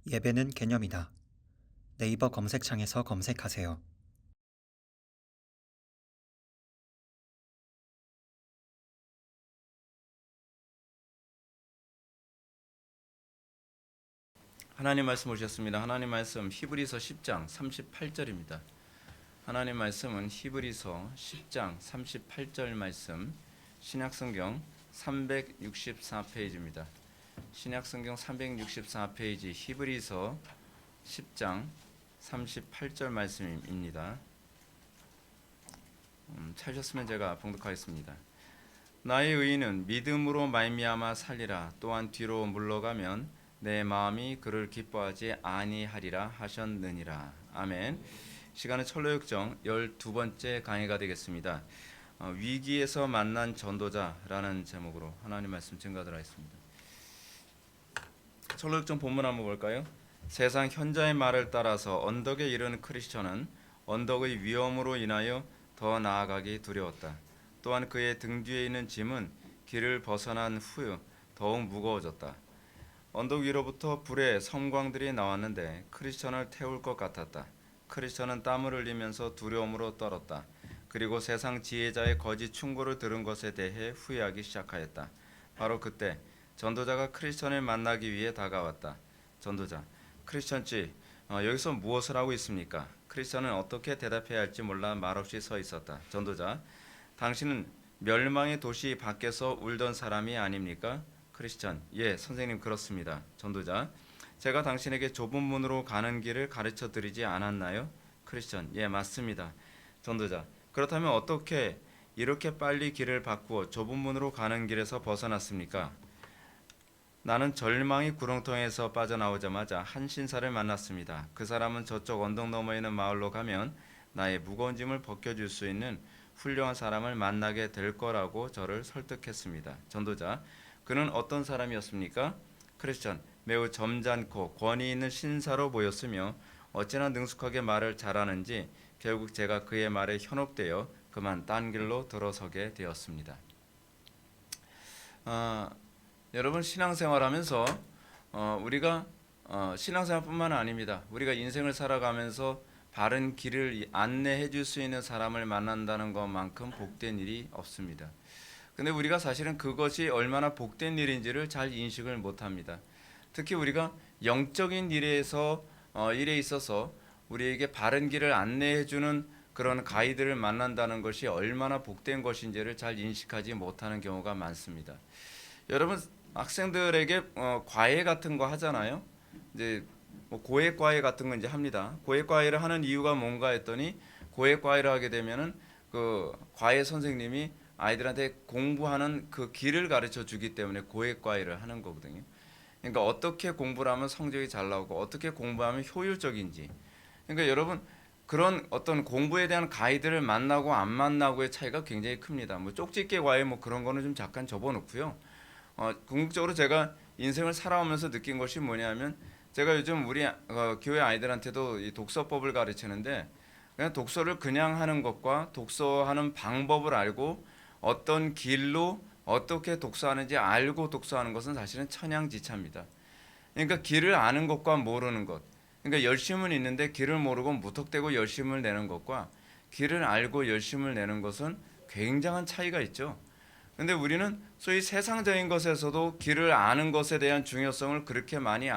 예배는 개념이다. 네이버 검색창에서 검색하세요. 하나님 말씀 오셨습니다. 하나님 말씀 히브리서 10장 38절입니다. 하나님 말씀은 히브리서 10장 38절 말씀 신약성경 364페이지입니다. 신약성경 364페이지 히브리서 10장 38절 말씀입니다. 찾으셨으면 제가 봉독하겠습니다. 나의 의인은 믿음으로 말미암아 살리라. 또한 뒤로 물러가면 내 마음이 그를 기뻐하지 아니하리라 하셨느니라. 아멘. 시간은 철로역정 12번째 강의가 되겠습니다. 위기에서 만난 전도자라는 제목으로 하나님 말씀 증거하도록 하겠습니다. 철로역정 본문 한번 볼까요? 세상 현자의 말을 따라서 언덕에 이르는 크리스천은 언덕의 위험으로 인하여 더 나아가기 두려웠다. 또한 그의 등 뒤에 있는 짐은 길을 벗어난 후 더욱 무거워졌다. 언덕 위로부터 불의 섬광들이 나왔는데 크리스천을 태울 것 같았다. 크리스천은 땀을 흘리면서 두려움으로 떨었다. 그리고 세상 지혜자의 거짓 충고를 들은 것에 대해 후회하기 시작하였다. 바로 그때 전도자가 크리스천을 만나기 위해 다가왔다. 전도자, 크리스천씨, 여기서 무엇을 하고 있습니까? 크리스천은 어떻게 대답해야 할지 몰라 말없이 서 있었다. 전도자, 당신은 멸망의 도시 밖에서 울던 사람이 아닙니까? 크리스천, 예, 선생님 그렇습니다. 전도자, 제가 당신에게 좁은 문으로 가는 길을 가르쳐 드리지 않았나요? 크리스천, 예, 맞습니다. 전도자, 그렇다면 어떻게 이렇게 빨리 길을 바꾸어 좁은 문으로 가는 길에서 벗어났습니까? 나는 절망의 구렁텅이에서 빠져나오자마자 한 신사를 만났습니다. 그 사람은 저쪽 언덕 너머에 있는 마을로 가면 나의 무거운 짐을 벗겨줄 수 있는 훌륭한 사람을 만나게 될 거라고 저를 설득했습니다. 전도자, 그는 어떤 사람이었습니까? 크리스천, 매우 점잖고 권위 있는 신사로 보였으며 어찌나 능숙하게 말을 잘하는지 결국 제가 그의 말에 현혹되어 그만 딴 길로 들어서게 되었습니다. 여러분 신앙생활하면서 우리가 신앙생활뿐만 아닙니다. 우리가 인생을 살아가면서 바른 길을 안내해 줄 수 있는 사람을 만난다는 것만큼 복된 일이 없습니다. 근데 우리가 사실은 그것이 얼마나 복된 일인지를 잘 인식을 못합니다. 특히 우리가 영적인 일에 있어서 우리에게 바른 길을 안내해 주는 그런 가이드를 만난다는 것이 얼마나 복된 것인지를 잘 인식하지 못하는 경우가 많습니다. 여러분 학생들에게 과외 같은 거 하잖아요. 이제 뭐 고액 과외 같은 거 이제 합니다. 고액 과외를 하는 이유가 뭔가 했더니 고액 과외를 하게 되면은 그 과외 선생님이 아이들한테 공부하는 그 길을 가르쳐 주기 때문에 고액 과외를 하는 거거든요. 그러니까 어떻게 공부를 하면 성적이 잘 나오고 어떻게 공부하면 효율적인지. 그러니까 여러분 그런 어떤 공부에 대한 가이드를 만나고 안 만나고의 차이가 굉장히 큽니다. 뭐 쪽집게 과외 뭐 그런 거는 좀 잠깐 접어놓고요. 궁극적으로 제가 인생을 살아오면서 느낀 것이 뭐냐면 제가 요즘 우리 교회 아이들한테도 이 독서법을 가르치는데 그냥 독서를 그냥 하는 것과 독서하는 방법을 알고 어떤 길로 어떻게 독서하는지 알고 독서하는 것은 사실은 천양지차입니다. 그러니까 길을 아는 것과 모르는 것. 그러니까 열심은 있는데 길을 모르고 무턱대고 열심을 내는 것과 길을 알고 열심을 내는 것은 굉장한 차이가 있죠. 근데 우리는 소위 세상적인 것에서도 길을 아는 것에 대한 중요성을 그렇게 많이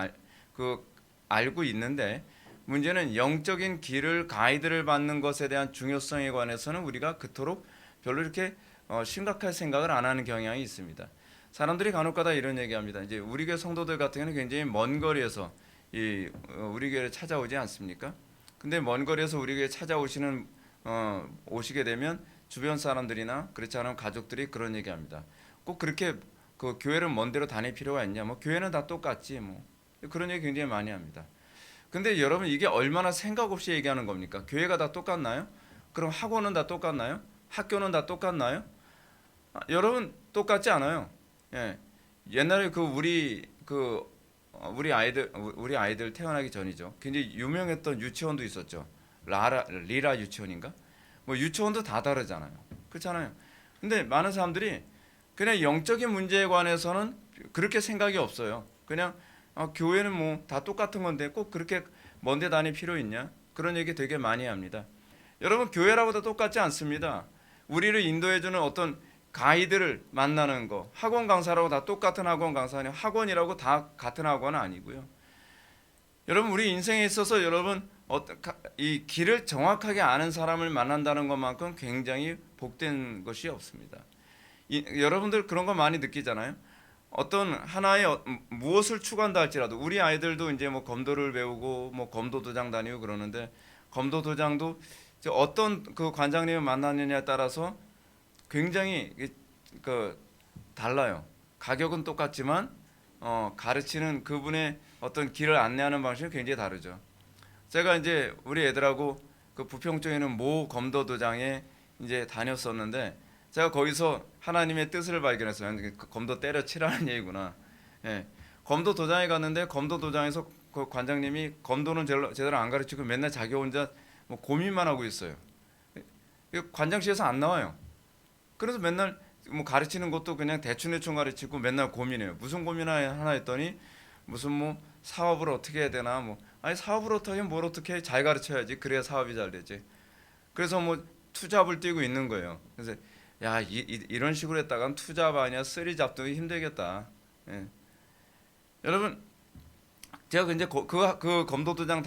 알고 있는데 문제는 영적인 길을 가이드를 받는 것에 대한 중요성에 관해서는 우리가 그토록 별로 이렇게 심각할 생각을 안 하는 경향이 있습니다. 사람들이 간혹가다 이런 얘기합니다. 이제 우리 교회 성도들 같은 경우는 굉장히 먼 거리에서 우리 교회를 찾아오지 않습니까? 근데 먼 거리에서 우리 교회 찾아오시는 오시게 되면 주변 사람들이나 그렇지 않은 가족들이 그런 얘기합니다. 꼭 그렇게 그 교회를 먼 데로 다닐 필요가 있냐? 뭐 교회는 다 똑같지 뭐 그런 얘기 굉장히 많이 합니다. 근데 여러분 이게 얼마나 생각 없이 얘기하는 겁니까? 교회가 다 똑같나요? 그럼 학원은 다 똑같나요? 학교는 다 똑같나요? 여러분 똑같지 않아요. 예. 옛날에 우리 아이들 태어나기 전이죠. 굉장히 유명했던 유치원도 있었죠. 리라 유치원인가? 뭐 유치원도 다 다르잖아요. 그렇잖아요. 근데 많은 사람들이 그냥 영적인 문제에 관해서는 그렇게 생각이 없어요. 그냥 교회는 뭐 다 똑같은 건데 꼭 그렇게 먼데 다닐 필요 있냐? 그런 얘기 되게 많이 합니다. 여러분, 교회라고 다 똑같지 않습니다. 우리를 인도해주는 어떤 가이드를 만나는 거, 학원 강사라고 다 똑같은 학원 강사냐? 학원이라고 다 같은 학원은 아니고요. 여러분, 우리 인생에 있어서 여러분 이 길을 정확하게 아는 사람을 만난다는 것만큼 굉장히 복된 것이 없습니다. 여러분들 그런 거 많이 느끼잖아요. 어떤 하나의 무엇을 추구한다 할지라도 우리 아이들도 이제 뭐 검도를 배우고 뭐 검도 도장 다니고 그러는데, 검도 도장도 이제 어떤 그 관장님을 만나느냐에 따라서 굉장히 달라요. 가격은 똑같지만 가르치는 그분의 어떤 길을 안내하는 방식은 굉장히 다르죠. 제가 이제 우리 애들하고 그 부평 쪽에 있는 모 검도 도장에 이제 다녔었는데, 제가 거기서 하나님의 뜻을 발견했어요. 그 검도 때려치라는 얘기구나. 예. 검도 도장에 갔는데 검도 도장에서 그 관장님이 검도는 제대로 안 가르치고 맨날 자기 혼자 뭐 고민만 하고 있어요. 관장실에서 안 나와요. 그래서 맨날 뭐 가르치는 것도 그냥 대충 가르치고 맨날 고민해요. 무슨 고민 하나 했더니 무슨 뭐 사업을 어떻게 해야 되나, 뭐 아니 사업을 어떻게 뭘 어떻게 해? 잘 가르쳐야지, 그래야 사업이 잘 되지. 그래서 뭐 투잡을 뛰고 있는 거예요. 그래서 야, 이런 식으로 했다간 투잡 아니야 쓰리 잡도 힘들겠다. 예. 여러분, 제가 이제 그 검도도장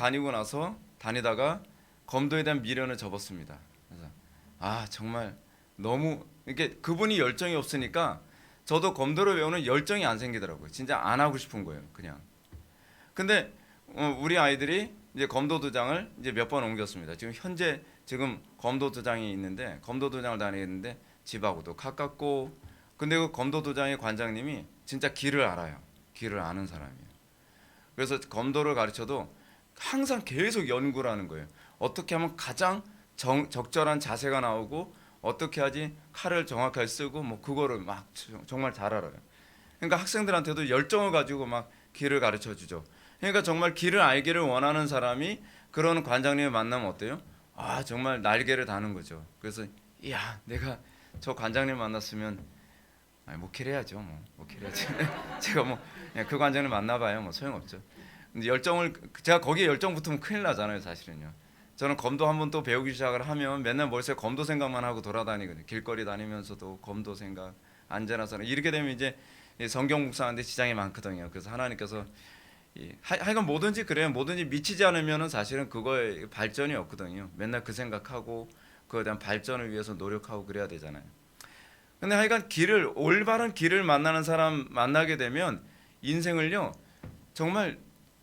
다니다가 검도에 대한 미련을 접었습니다. 그래서 정말 너무 이렇게 그분이 열정이 없으니까 저도 검도를 외우는 열정이 안 생기더라고요. 진짜 안 하고 싶은 거예요, 그냥. 근데 우리 아이들이 이제 검도도장을 이제 몇 번 옮겼습니다. 지금 검도도장이 있는데, 검도도장을 다니는데 집하고도 가깝고, 근데 그 검도도장의 관장님이 진짜 길을 알아요. 길을 아는 사람이에요. 그래서 검도를 가르쳐도 항상 계속 연구를 하는 거예요. 어떻게 하면 가장 적절한 자세가 나오고, 어떻게 하지 칼을 정확하게 쓰고, 뭐 그거를 막 정말 잘 알아요. 그러니까 학생들한테도 열정을 가지고 막 길을 가르쳐 주죠. 그러니까 정말 길을 알기를 원하는 사람이 그런 관장님을 만나면 어때요? 정말 날개를 다는 거죠. 그래서 이야, 내가 저 관장님 만났으면 목회를 해야죠. 뭐 목회를 해야지. 제가 뭐 그 관장님 만나봐요. 뭐 소용없죠. 근데 제가 거기에 열정 붙으면 큰일 나잖아요, 사실은요. 저는 검도 한번 또 배우기 시작을 하면 맨날 머릿속에 검도 생각만 하고 돌아다니거든요. 길거리 다니면서도 검도 생각, 안전하사는 이렇게 되면 이제 성경 묵상하는데 지장이 많거든요. 그래서 하나님께서 하여간 뭐든지 그래요. 뭐든지 미치지 않으면은 사실은 그거에 발전이 없거든요. 맨날 그 생각하고 그거에 대한 발전을 위해서 노력하고 그래야 되잖아요. 근데 하여간 올바른 길을 만나는 사람 만나게 되면 인생을요, 정말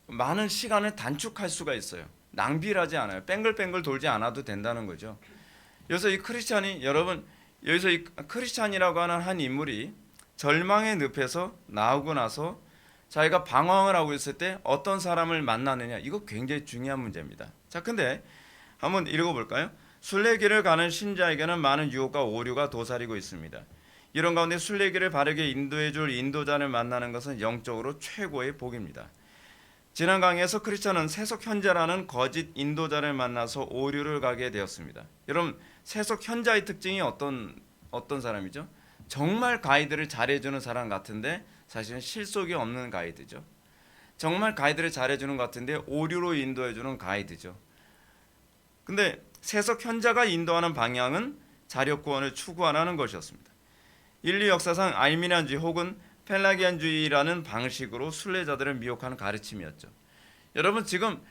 많은 시간을 단축할 수가 있어요. 낭비를 하지 않아요. 뺑글뺑글 돌지 않아도 된다는 거죠. 여기서 여기서 이 크리스찬이라고 하는 한 인물이 절망의 늪에서 나오고 나서 자기가 방황을 하고 있을 때 어떤 사람을 만나느냐, 이거 굉장히 중요한 문제입니다. 자, 근데 한번 읽어볼까요? 순례길을 가는 신자에게는 많은 유혹과 오류가 도사리고 있습니다. 이런 가운데 순례길을 바르게 인도해줄 인도자를 만나는 것은 영적으로 최고의 복입니다. 지난 강의에서 크리스천은 세속 현자라는 거짓 인도자를 만나서 오류를 가게 되었습니다. 여러분, 세속 현자의 특징이 어떤 사람이죠? 정말 가이드를 잘해주는 사람 같은데 사실은 실속이 없는 가이드죠. 정말 가이드를 잘해주는 것 같은데 오류로 인도해주는 가이드죠. 근데 세속 현자가 인도하는 방향은 자력구원을 추구하는 것이었습니다. 인류 역사상 알미니안주의 혹은 펠라기안주의라는 방식으로 순례자들을 미혹하는 가르침이었죠. 여러분, 지금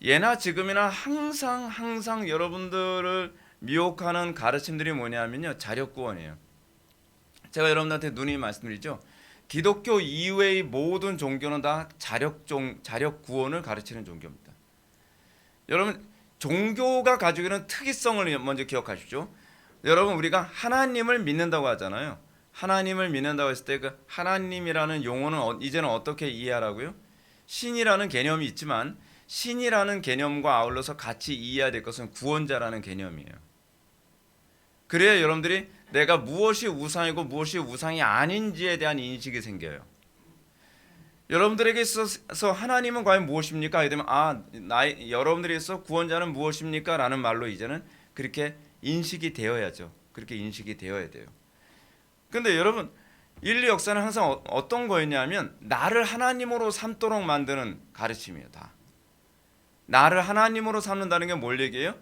예나 지금이나 항상 여러분들을 미혹하는 가르침들이 뭐냐면요, 자력구원이에요. 제가 여러분들한테 누누이 말씀드리죠. 기독교 이외의 모든 종교는 다 자력구원을 가르치는 종교입니다. 여러분, 종교가 가지고 있는 특이성을 먼저 기억하십시오. 여러분, 우리가 하나님을 믿는다고 하잖아요. 하나님을 믿는다고 했을 때 그 하나님이라는 용어는 이제는 어떻게 이해하라고요? 신이라는 개념이 있지만 신이라는 개념과 아울러서 같이 이해해야 될 것은 구원자라는 개념이에요. 그래야 여러분들이 내가 무엇이 우상이고 무엇이 우상이 아닌지에 대한 인식이 생겨요. 여러분들에게 있어서 하나님은 과연 무엇입니까? 하게 되면 여러분들에 있어 구원자는 무엇입니까? 라는 말로 이제는 그렇게 인식이 되어야죠. 그렇게 인식이 되어야 돼요. 근데 여러분, 인류 역사는 항상 어떤 거였냐면 나를 하나님으로 삼도록 만드는 가르침이에요. 다. 나를 하나님으로 삼는다는 게 뭘 얘기해요?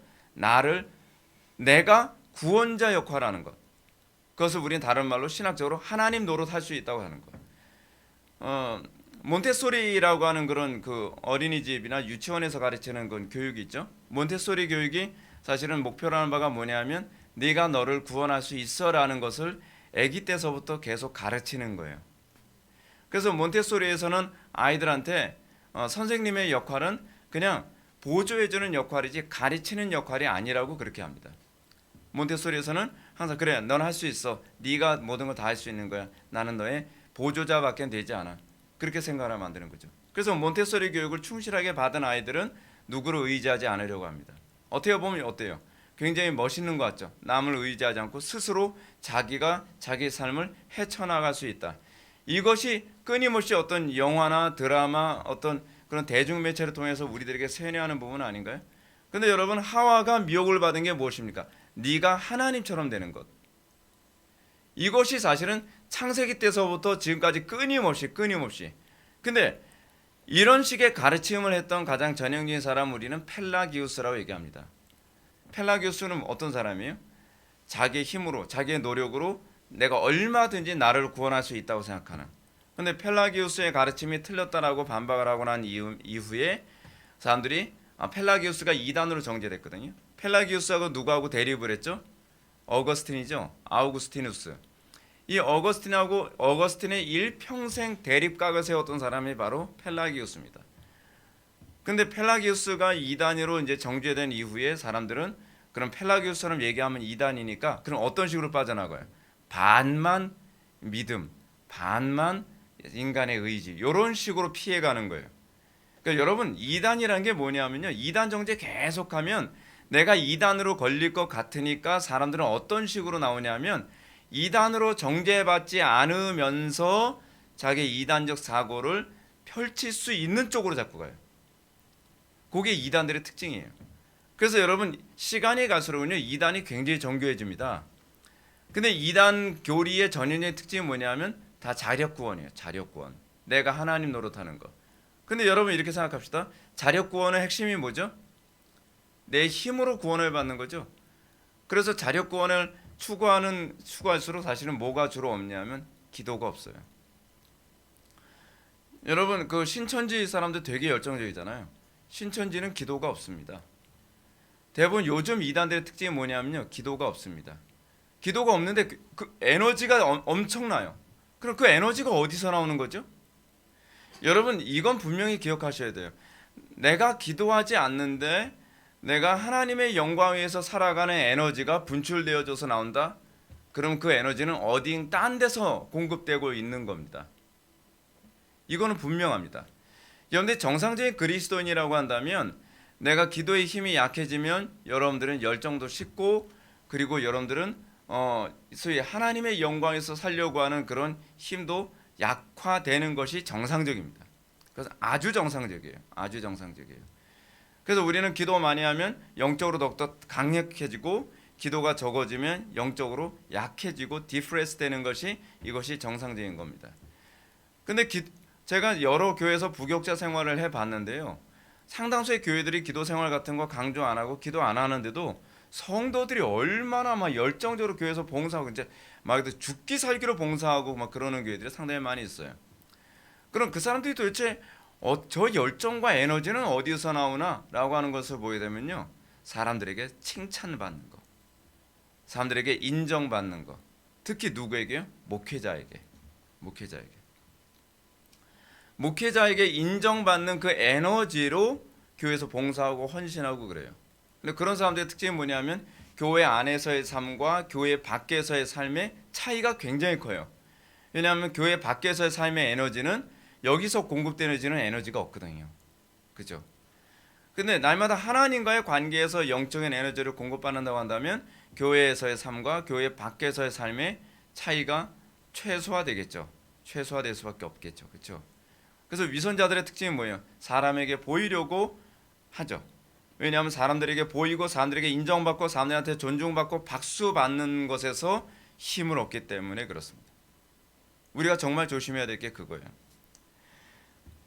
내가 구원자 역할을 하는 것. 그것을 우리는 다른 말로 신학적으로 하나님 노릇할 수 있다고 하는 거예요. 몬테소리라고 하는 그런 그 어린이집이나 유치원에서 가르치는 그런 교육이 있죠. 몬테소리 교육이 사실은 목표라는 바가 뭐냐면 네가 너를 구원할 수 있어라는 것을 아기 때서부터 계속 가르치는 거예요. 그래서 몬테소리에서는 아이들한테 선생님의 역할은 그냥 보조해주는 역할이지 가르치는 역할이 아니라고 그렇게 합니다. 몬테소리에서는 항상 그래, 넌 할 수 있어. 네가 모든 걸 다 할 수 있는 거야. 나는 너의 보조자밖에 되지 않아. 그렇게 생각을 만드는 거죠. 그래서 몬테소리 교육을 충실하게 받은 아이들은 누구를 의지하지 않으려고 합니다. 어떻게 보면 어때요? 굉장히 멋있는 것 같죠. 남을 의지하지 않고 스스로 자기가 자기 삶을 헤쳐나갈 수 있다. 이것이 끊임없이 어떤 영화나 드라마, 어떤 그런 대중매체를 통해서 우리들에게 세뇌하는 부분 아닌가요? 근데 여러분, 하와가 미혹을 받은 게 무엇입니까? 네가 하나님처럼 되는 것. 이것이 사실은 창세기 때서부터 지금까지 끊임없이. 근데 이런 식의 가르침을 했던 가장 전형적인 사람 우리는 펠라기우스라고 얘기합니다. 펠라기우스는 어떤 사람이에요? 자기의 힘으로, 자기의 노력으로 내가 얼마든지 나를 구원할 수 있다고 생각하는. 근데 펠라기우스의 가르침이 틀렸다라고 반박을 하고 난 이후에 사람들이 펠라기우스가 이단으로 정죄됐거든요. 펠라기우스하고 누구하고 대립을 했죠? 어거스틴이죠. 아우구스티누스. 이 어거스틴의 일평생 대립각을 세웠던 사람이 바로 펠라기우스입니다. 근데 펠라기우스가 이단으로 이제 정죄된 이후에 사람들은 그럼 펠라기우스처럼 얘기하면 이단이니까 그럼 어떤 식으로 빠져나가요? 반만 믿음, 반만 인간의 의지, 이런 식으로 피해가는 거예요. 그러니까 여러분, 이단이라는 게 뭐냐면요, 이단 정죄 계속하면 내가 이단으로 걸릴 것 같으니까 사람들은 어떤 식으로 나오냐면 이단으로 정죄받지 않으면서 자기 이단적 사고를 펼칠 수 있는 쪽으로 자꾸 가요. 그게 이단들의 특징이에요. 그래서 여러분, 시간이 갈수록은요, 이단이 굉장히 정교해집니다. 근데 이단 교리의 전형적인 특징이 뭐냐면 다 자력구원이에요. 자력구원. 내가 하나님 노릇하는 거. 근데 여러분, 이렇게 생각합시다. 자력구원의 핵심이 뭐죠? 내 힘으로 구원을 받는 거죠. 그래서 자력구원을 추구할수록 사실은 뭐가 주로 없냐면 기도가 없어요. 여러분, 그 신천지 사람들 되게 열정적이잖아요. 신천지는 기도가 없습니다. 대부분 요즘 이단들의 특징이 뭐냐면요, 기도가 없습니다. 기도가 없는데 그 에너지가 엄청나요. 그럼 그 에너지가 어디서 나오는 거죠? 여러분, 이건 분명히 기억하셔야 돼요. 내가 기도하지 않는데 내가 하나님의 영광 위에서 살아가는 에너지가 분출되어져서 나온다? 그럼 그 에너지는 어디 딴 데서 공급되고 있는 겁니다. 이거는 분명합니다. 그런데 정상적인 그리스도인이라고 한다면 내가 기도의 힘이 약해지면 여러분들은 열정도 식고, 그리고 여러분들은 소위 하나님의 영광에서 살려고 하는 그런 힘도 약화되는 것이 정상적입니다. 그래서 아주 정상적이에요. 아주 정상적이에요. 그래서 우리는 기도 많이 하면 영적으로 더욱더 강력해지고, 기도가 적어지면 영적으로 약해지고 디프레스 되는 것이, 이것이 정상적인 겁니다. 근데 제가 여러 교회에서 부교육자 생활을 해봤는데요, 상당수의 교회들이 기도 생활 같은 거 강조 안 하고 기도 안 하는데도 성도들이 얼마나 막 열정적으로 교회에서 봉사하고 이제 막 죽기 살기로 봉사하고 막 그러는 교회들이 상당히 많이 있어요. 그럼 그 사람들이 도대체 저 열정과 에너지는 어디서 나오나라고 하는 것을 보게 되면요, 사람들에게 칭찬받는 거, 사람들에게 인정받는 거, 특히 누구에게요? 목회자에게 인정받는 그 에너지로 교회에서 봉사하고 헌신하고 그래요. 근데 그런 사람들의 특징이 뭐냐면 교회 안에서의 삶과 교회 밖에서의 삶의 차이가 굉장히 커요. 왜냐하면 교회 밖에서의 삶의 에너지는 여기서 공급되는 에너지가 없거든요. 그죠? 근데 날마다 하나님과의 관계에서 영적인 에너지를 공급받는다고 한다면 교회에서의 삶과 교회 밖에서의 삶의 차이가 최소화되겠죠. 최소화될 수밖에 없겠죠. 그렇죠? 그래서 위선자들의 특징이 뭐예요? 사람에게 보이려고 하죠. 왜냐하면 사람들에게 보이고 사람들에게 인정받고 사람들한테 존중받고 박수받는 것에서 힘을 얻기 때문에 그렇습니다. 우리가 정말 조심해야 될 게 그거예요.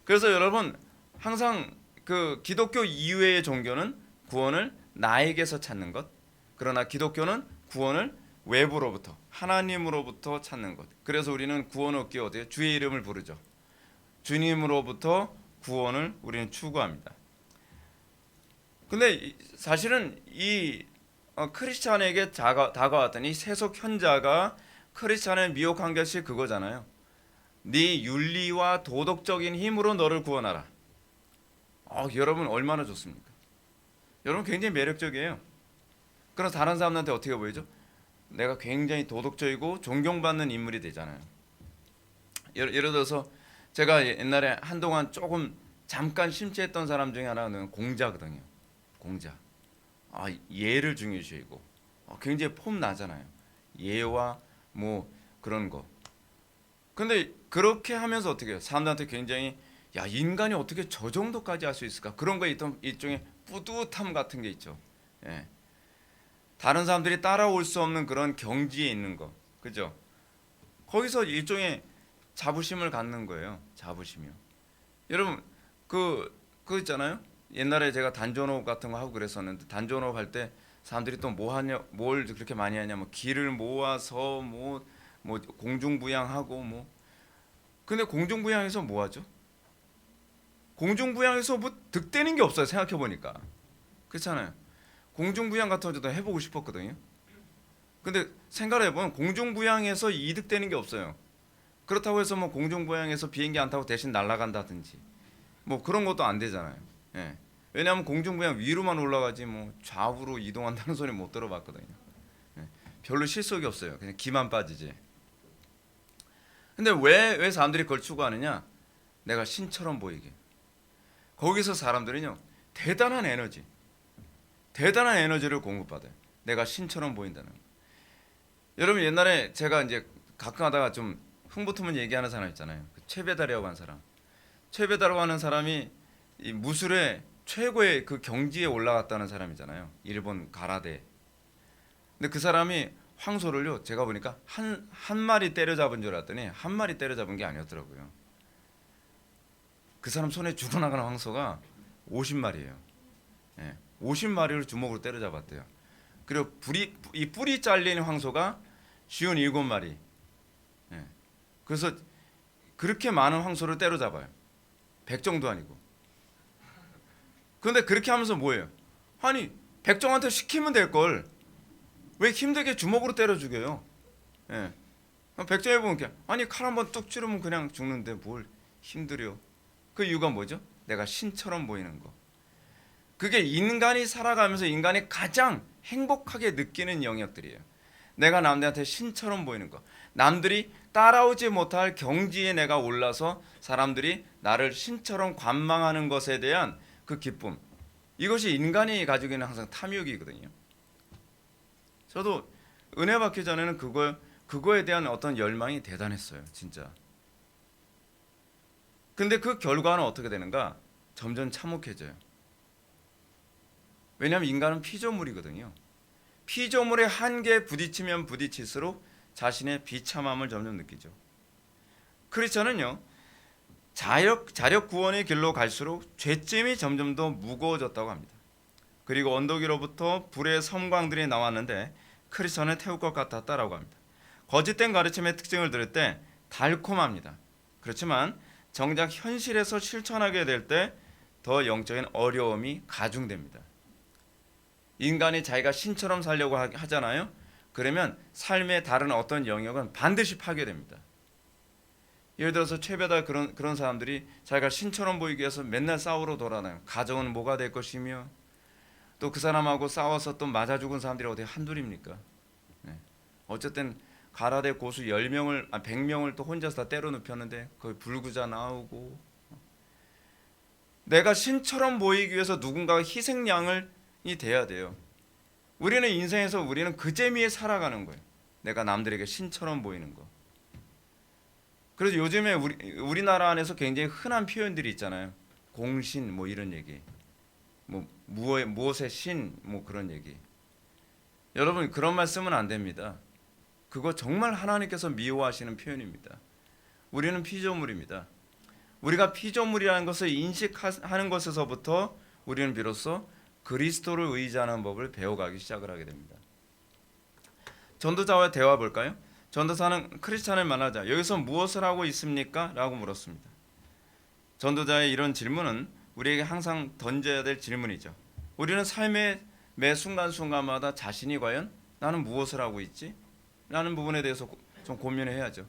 그래서 여러분 항상 그 기독교 이외의 종교는 구원을 나에게서 찾는 것, 그러나 기독교는 구원을 외부로부터 하나님으로부터 찾는 것. 그래서 우리는 구원 얻기 어디에 주의 이름을 부르죠. 주님으로부터 구원을 우리는 추구합니다. 근데 사실은 이 크리스찬에게 다가왔던 이 세속 현자가 크리스찬을 미혹한 것이 그거잖아요. 네 윤리와 도덕적인 힘으로 너를 구원하라. 여러분 얼마나 좋습니까? 여러분 굉장히 매력적이에요. 그럼 다른 사람한테 어떻게 보이죠? 내가 굉장히 도덕적이고 존경받는 인물이 되잖아요. 예를 들어서 제가 옛날에 한동안 조금 잠깐 심취했던 사람 중에 하나는 공자거든요. 공자. 예를 중요시하고 굉장히 폼 나잖아요. 예와 뭐 그런 거. 근데 그렇게 하면서 어떻게 해요? 사람들한테 굉장히 야 인간이 어떻게 저 정도까지 할 수 있을까? 그런 거에 있던 일종의 뿌듯함 같은 게 있죠. 예. 다른 사람들이 따라올 수 없는 그런 경지에 있는 거, 그죠? 거기서 일종의 자부심을 갖는 거예요. 자부심이요. 여러분 그 있잖아요. 옛날에 제가 단전호흡 같은 거 하고 그랬었는데 단전호흡 할 때 사람들이 또 뭐 하냐, 뭘 그렇게 많이 하냐, 뭐 기를 모아서 뭐 공중부양하고 뭐. 근데 공중부양에서 뭐 하죠? 공중부양에서 뭐 득되는 게 없어요. 생각해 보니까 그렇잖아요. 공중부양 같은 것도 해보고 싶었거든요. 근데 생각해 보면 공중부양에서 이득되는 게 없어요. 그렇다고 해서 뭐 공중부양에서 비행기 안 타고 대신 날아간다든지 뭐 그런 것도 안 되잖아요. 예. 왜냐하면 공중부양 위로만 올라가지 뭐 좌우로 이동한다는 소리 못 들어봤거든요. 예. 별로 실속이 없어요. 그냥 기만 빠지지. 근데 왜 사람들이 그걸 추구하느냐? 내가 신처럼 보이게. 거기서 사람들은요 대단한 에너지를 공급받아요. 내가 신처럼 보인다는 거. 여러분 옛날에 제가 이제 가끔 하다가 좀 흥붙으면 얘기하는 사람 있잖아요. 그 최배달이라고 하는 사람. 최배달이라고 하는 사람이 이 무술의 최고의 그 경지에 올라갔다는 사람이잖아요. 일본 가라데. 근데 그 사람이 황소를요. 제가 보니까 한 마리 때려잡은 줄 알았더니 한 마리 때려잡은 게 아니었더라고요. 그 사람 손에 죽어나가는 황소가 50마리예요. 예, 50마리를 주먹으로 때려잡았대요. 그리고 이 뿌리 잘린 황소가 57마리. 예, 그래서 그렇게 많은 황소를 때려잡아요. 100정도 아니고. 그런데 그렇게 하면서 뭐예요? 아니 백정한테 시키면 될 걸 왜 힘들게 주먹으로 때려 죽여요? 예. 백정해 보면 아니 칼 한번 뚝 찌르면 그냥 죽는데 뭘 힘들여? 그 이유가 뭐죠? 내가 신처럼 보이는 거. 그게 인간이 살아가면서 인간이 가장 행복하게 느끼는 영역들이에요. 내가 남들한테 신처럼 보이는 거. 남들이 따라오지 못할 경지에 내가 올라서 사람들이 나를 신처럼 관망하는 것에 대한 그 기쁨. 이것이 인간이 가지고 있는 항상 탐욕이거든요. 저도 은혜 받기 전에는 그거에 대한 어떤 열망이 대단했어요. 진짜. 근데 그 결과는 어떻게 되는가? 점점 참혹해져요. 왜냐하면 인간은 피조물이거든요. 피조물의 한계에 부딪히면 부딪힐수록 자신의 비참함을 점점 느끼죠. 크리스천은요. 자력 구원의 길로 갈수록 죄짐이 점점 더 무거워졌다고 합니다. 그리고 언덕 위로부터 불의 섬광들이 나왔는데 크리스천을 태울 것 같았다라고 합니다. 거짓된 가르침의 특징을 들을 때 달콤합니다. 그렇지만 정작 현실에서 실천하게 될 때 더 영적인 어려움이 가중됩니다. 인간이 자기가 신처럼 살려고 하잖아요. 그러면 삶의 다른 어떤 영역은 반드시 파괴됩니다. 예를 들어서 최배달 그런 사람들이 자기가 신처럼 보이기 위해서 맨날 싸우러 돌아다녀요. 가정은 뭐가 될 것이며 또 그 사람하고 싸워서 또 맞아 죽은 사람들이 어디 한둘입니까? 네. 어쨌든 가라데 고수 100명을 또 혼자서 다 때려 눕혔는데 거기 불구자 나오고 내가 신처럼 보이기 위해서 누군가가 희생양이 돼야 돼요. 우리는 인생에서 우리는 그 재미에 살아가는 거예요. 내가 남들에게 신처럼 보이는 거. 그래서 요즘에 우리나라 안에서 굉장히 흔한 표현들이 있잖아요. 공신 뭐 이런 얘기. 뭐 무엇의 신 뭐 그런 얘기. 여러분 그런 말 쓰면 안 됩니다. 그거 정말 하나님께서 미워하시는 표현입니다. 우리는 피조물입니다. 우리가 피조물이라는 것을 인식하는 것에서부터 우리는 비로소 그리스도를 의지하는 법을 배워가기 시작을 하게 됩니다. 전도자와 대화 볼까요? 전도사는 크리스찬을 만나자 여기서 무엇을 하고 있습니까? 라고 물었습니다. 전도자의 이런 질문은 우리에게 항상 던져야 될 질문이죠. 우리는 삶의 매 순간순간마다 자신이 과연 나는 무엇을 하고 있지? 라는 부분에 대해서 좀 고민을 해야죠.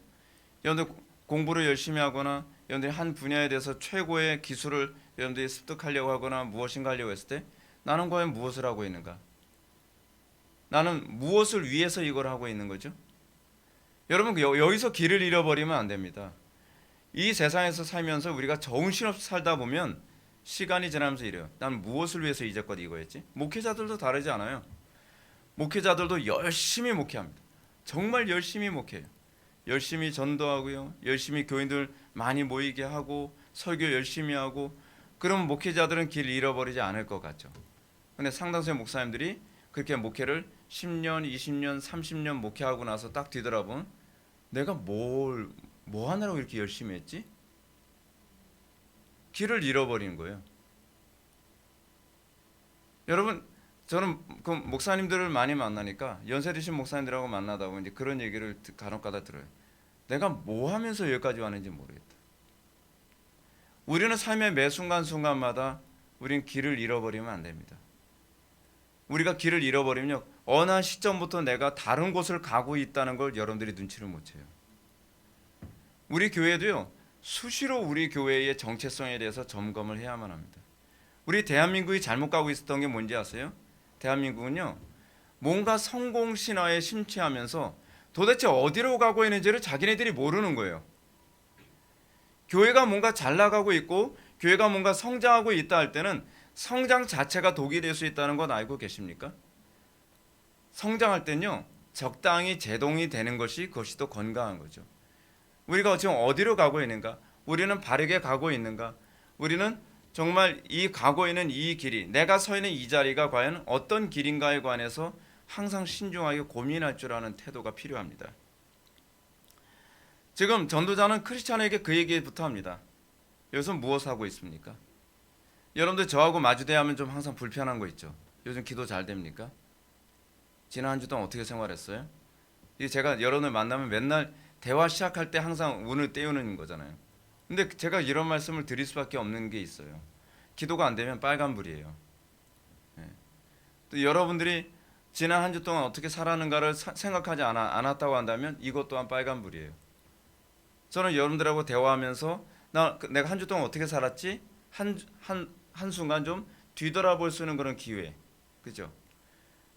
여러분들 공부를 열심히 하거나 여러분들이 한 분야에 대해서 최고의 기술을 여러분들이 습득하려고 하거나 무엇인가 하려고 했을 때 나는 과연 무엇을 하고 있는가? 나는 무엇을 위해서 이걸 하고 있는 거죠? 여러분 여기서 길을 잃어버리면 안 됩니다. 이 세상에서 살면서 우리가 정신없이 살다 보면 시간이 지나면서 이래요. 난 무엇을 위해서 이제껏 이거 했지? 목회자들도 다르지 않아요. 목회자들도 열심히 목회합니다. 정말 열심히 목회해요. 열심히 전도하고요. 열심히 교인들 많이 모이게 하고 설교 열심히 하고 그러면 목회자들은 길을 잃어버리지 않을 것 같죠. 근데 상당수의 목사님들이 그렇게 목회를 10년, 20년, 30년 목회하고 나서 딱 뒤돌아보면 내가 뭐 하느라고 이렇게 열심히 했지? 길을 잃어버리는 거예요. 여러분 저는 그 목사님들을 많이 만나니까 연세 드신 목사님들하고 만나다 보면 이제 그런 얘기를 간혹가다 들어요. 내가 뭐 하면서 여기까지 왔는지 모르겠다. 우리는 삶의 매 순간순간마다 우리는 길을 잃어버리면 안 됩니다. 우리가 길을 잃어버리면 어느 한 시점부터 내가 다른 곳을 가고 있다는 걸 여러분들이 눈치를 못 채요. 우리 교회도요. 수시로 우리 교회의 정체성에 대해서 점검을 해야만 합니다. 우리 대한민국이 잘못 가고 있었던 게 뭔지 아세요? 대한민국은요. 뭔가 성공 신화에 심취하면서 도대체 어디로 가고 있는지를 자기네들이 모르는 거예요. 교회가 뭔가 잘 나가고 있고 교회가 뭔가 성장하고 있다 할 때는 성장 자체가 독이 될 수 있다는 건 알고 계십니까? 성장할 때는요. 적당히 제동이 되는 것이 그것이 또 건강한 거죠. 우리가 지금 어디로 가고 있는가? 우리는 바르게 가고 있는가? 우리는 정말 이 가고 있는 이 길이 내가 서 있는 이 자리가 과연 어떤 길인가에 관해서 항상 신중하게 고민할 줄 아는 태도가 필요합니다. 지금 전도자는 크리스찬에게 그 얘기부터 합니다. 여기서 무엇을 하고 있습니까? 여러분들 저하고 마주대하면 좀 항상 불편한 거 있죠. 요즘 기도 잘 됩니까? 지난 한 주 동안 어떻게 생활했어요? 제가 여러분을 만나면 맨날 대화 시작할 때 항상 운을 떼우는 거잖아요. 근데 제가 이런 말씀을 드릴 수밖에 없는 게 있어요. 기도가 안 되면 빨간불이에요. 또 여러분들이 지난 한 주 동안 어떻게 살았는가를 생각하지 않았다고 한다면 이것 또한 빨간불이에요. 저는 여러분들하고 대화하면서 내가 한 주 동안 어떻게 살았지? 한순간 좀 뒤돌아볼 수 있는 그런 기회. 그죠?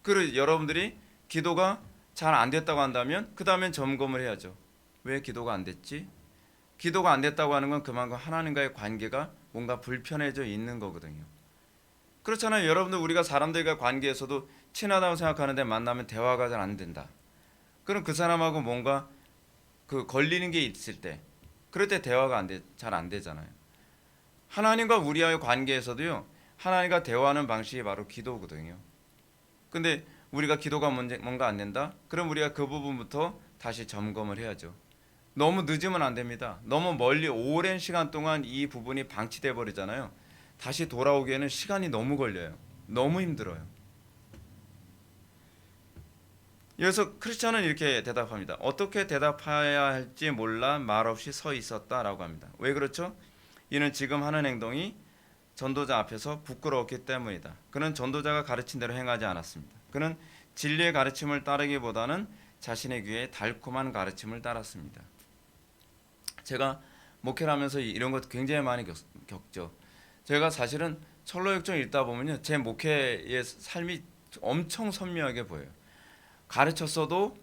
그리고 여러분들이 기도가 잘 안 됐다고 한다면 그 다음엔 점검을 해야죠. 왜 기도가 안 됐지? 기도가 안 됐다고 하는 건 그만큼 하나님과의 관계가 뭔가 불편해져 있는 거거든요. 그렇잖아요. 여러분들 우리가 사람들과 관계에서도 친하다고 생각하는데 만나면 대화가 잘 안 된다. 그럼 그 사람하고 뭔가 그 걸리는 게 있을 때 그럴 때 대화가 잘 안 되잖아요. 하나님과 우리와의 관계에서도요. 하나님과 대화하는 방식이 바로 기도거든요. 근데 우리가 기도가 뭔가 안 된다? 그럼 우리가 그 부분부터 다시 점검을 해야죠. 너무 늦으면 안 됩니다. 너무 멀리 오랜 시간 동안 이 부분이 방치돼 버리잖아요. 다시 돌아오기에는 시간이 너무 걸려요. 너무 힘들어요. 여기서 크리스찬은 이렇게 대답합니다. 어떻게 대답해야 할지 몰라 말없이 서 있었다라고 합니다. 왜 그렇죠? 이는 지금 하는 행동이 전도자 앞에서 부끄러웠기 때문이다. 그는 전도자가 가르친 대로 행하지 않았습니다. 그는 진리의 가르침을 따르기보다는 자신의 귀에 달콤한 가르침을 따랐습니다. 제가 목회를 하면서 이런 것 굉장히 많이 겪죠. 제가 사실은 철로역정 읽다 보면요. 제 목회의 삶이 엄청 선명하게 보여요. 가르쳤어도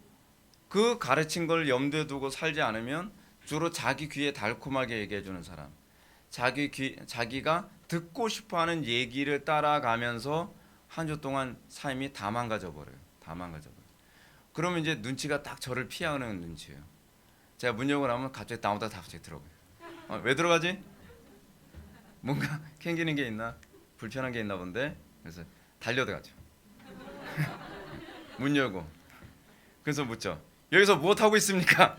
그 가르친 걸 염두에 두고 살지 않으면 주로 자기 귀에 달콤하게 얘기해 주는 사람. 자기가 듣고 싶어하는 얘기를 따라가면서 한 주 동안 삶이 다 망가져 버려요. 다 망가져 버려요. 그러면 이제 눈치가 딱 저를 피하는 눈치예요. 제가 문 열고 나면 갑자기 나오다가 갑자기 들어가요. 왜 들어가지? 뭔가 캥기는 게 있나? 불편한 게 있나 본데. 그래서 달려들어가죠. 문 열고. 그래서 묻죠. 여기서 무엇 하고 있습니까?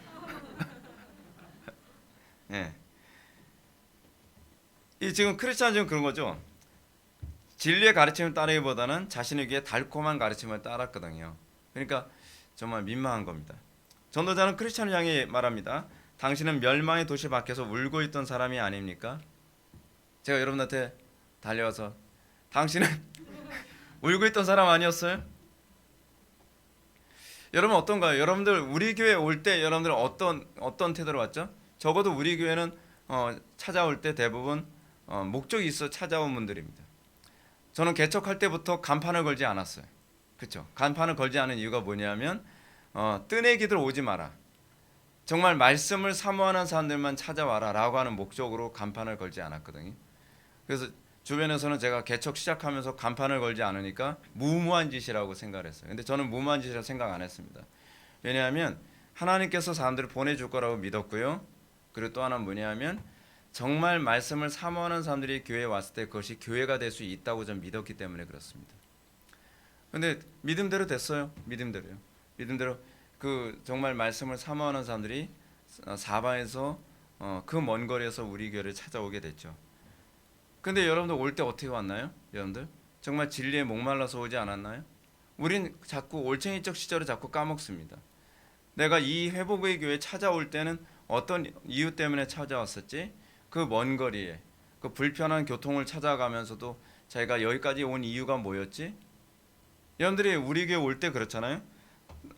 예. 이 지금 크리스찬 그런 거죠. 진리의 가르침을 따르기보다는 자신의 귀에 달콤한 가르침을 따랐거든요. 그러니까 정말 민망한 겁니다. 전도자는 크리스찬을 향해 말합니다. 당신은 멸망의 도시 밖에서 울고 있던 사람이 아닙니까? 제가 여러분한테 달려와서 당신은 울고 있던 사람 아니었어요? 여러분 어떤가요? 여러분들 우리 교회 올 때 여러분들 어떤 태도로 왔죠? 적어도 우리 교회는 찾아올 때 대부분 목적이 있어 찾아온 분들입니다. 저는 개척할 때부터 간판을 걸지 않았어요. 그렇죠? 간판을 걸지 않은 이유가 뭐냐면 뜨내기들 오지 마라. 정말 말씀을 사모하는 사람들만 찾아와라라고 하는 목적으로 간판을 걸지 않았거든요. 그래서 주변에서는 제가 개척 시작하면서 간판을 걸지 않으니까 무모한 짓이라고 생각을 했어요. 근데 저는 무모한 짓이라고 생각 안 했습니다. 왜냐하면 하나님께서 사람들을 보내줄 거라고 믿었고요. 그리고 또 하나는 뭐냐면 정말 말씀을 사모하는 사람들이 교회에 왔을 때 그것이 교회가 될 수 있다고 저는 믿었기 때문에 그렇습니다. 근데 믿음대로 됐어요. 믿음대로요. 믿음대로 그 정말 말씀을 사모하는 사람들이 사방에서 그 먼 거리에서 우리 교회를 찾아오게 됐죠. 근데 여러분들 올 때 어떻게 왔나요? 여러분들 정말 진리에 목말라서 오지 않았나요? 우린 자꾸 올챙이적 시절을 자꾸 까먹습니다. 내가 이 회복의 교회에 찾아올 때는 어떤 이유 때문에 찾아왔었지? 그 먼 거리에 그 불편한 교통을 찾아가면서도 자기가 여기까지 온 이유가 뭐였지? 여러분들이 우리 교회 올 때 그렇잖아요.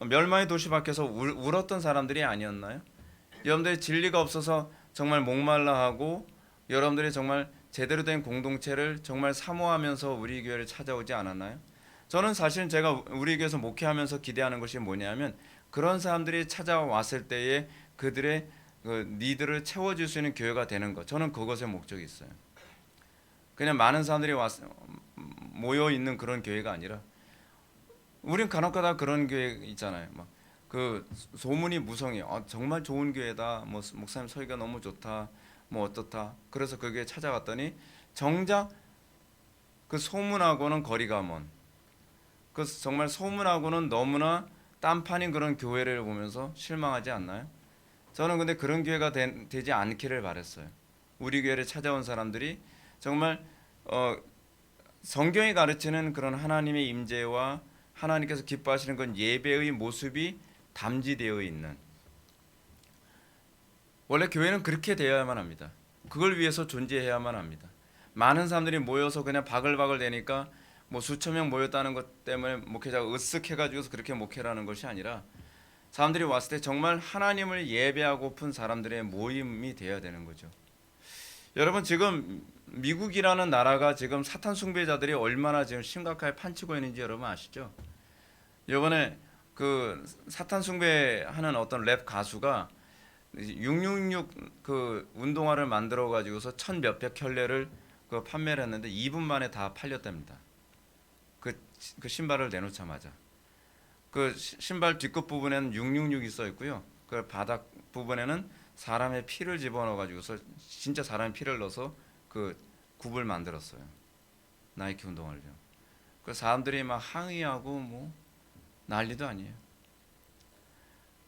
멸망의 도시 밖에서 울었던 사람들이 아니었나요? 여러분들이 진리가 없어서 정말 목말라하고 여러분들이 정말 제대로 된 공동체를 정말 사모하면서 우리 교회를 찾아오지 않았나요? 저는 사실 제가 우리 교회에서 목회하면서 기대하는 것이 뭐냐면 그런 사람들이 찾아왔을 때에 그들의 그 니드를 채워줄 수 있는 교회가 되는 것. 저는 그것에 목적이 있어요. 그냥 많은 사람들이 모여 있는 그런 교회가 아니라 우린 간혹가다 그런 교회 있잖아요. 막 그 소문이 무성해. 정말 좋은 교회다. 뭐 목사님 설교가 너무 좋다. 뭐 어떻다. 그래서 그 교회 찾아갔더니 정작 그 소문하고는 거리가 먼. 그 정말 소문하고는 너무나 딴판인 그런 교회를 보면서 실망하지 않나요? 저는 근데 그런 교회가 되지 않기를 바랬어요. 우리 교회를 찾아온 사람들이 정말 성경이 가르치는 그런 하나님의 임재와 하나님께서 기뻐하시는 그런 예배의 모습이 담지되어 있는, 원래 교회는 그렇게 되어야만 합니다. 그걸 위해서 존재해야만 합니다. 많은 사람들이 모여서 그냥 바글바글 대니까 뭐 수천 명 모였다는 것 때문에 목회자가 으쓱해가지고 그렇게 목회라는 것이 아니라 사람들이 왔을 때 정말 하나님을 예배하고픈 사람들의 모임이 되어야 되는 거죠. 여러분 지금 미국이라는 나라가 지금 사탄 숭배자들이 얼마나 지금 심각하게 판치고 있는지 여러분 아시죠? 이번에 그 사탄 숭배하는 어떤 랩 가수가 666 그 운동화를 만들어 가지고서 1,000몇백 켤레를 그 판매를 했는데 2분 만에 다 팔렸답니다. 그 신발을 내놓자마자 그 신발 뒷끝 부분에는 666이 써 있고요. 그 바닥 부분에는 사람의 피를 집어넣어 가지고서 진짜 사람의 피를 넣어서 그 굽을 만들었어요. 나이키 운동화를요. 그 사람들이 막 항의하고 뭐 난리도 아니에요.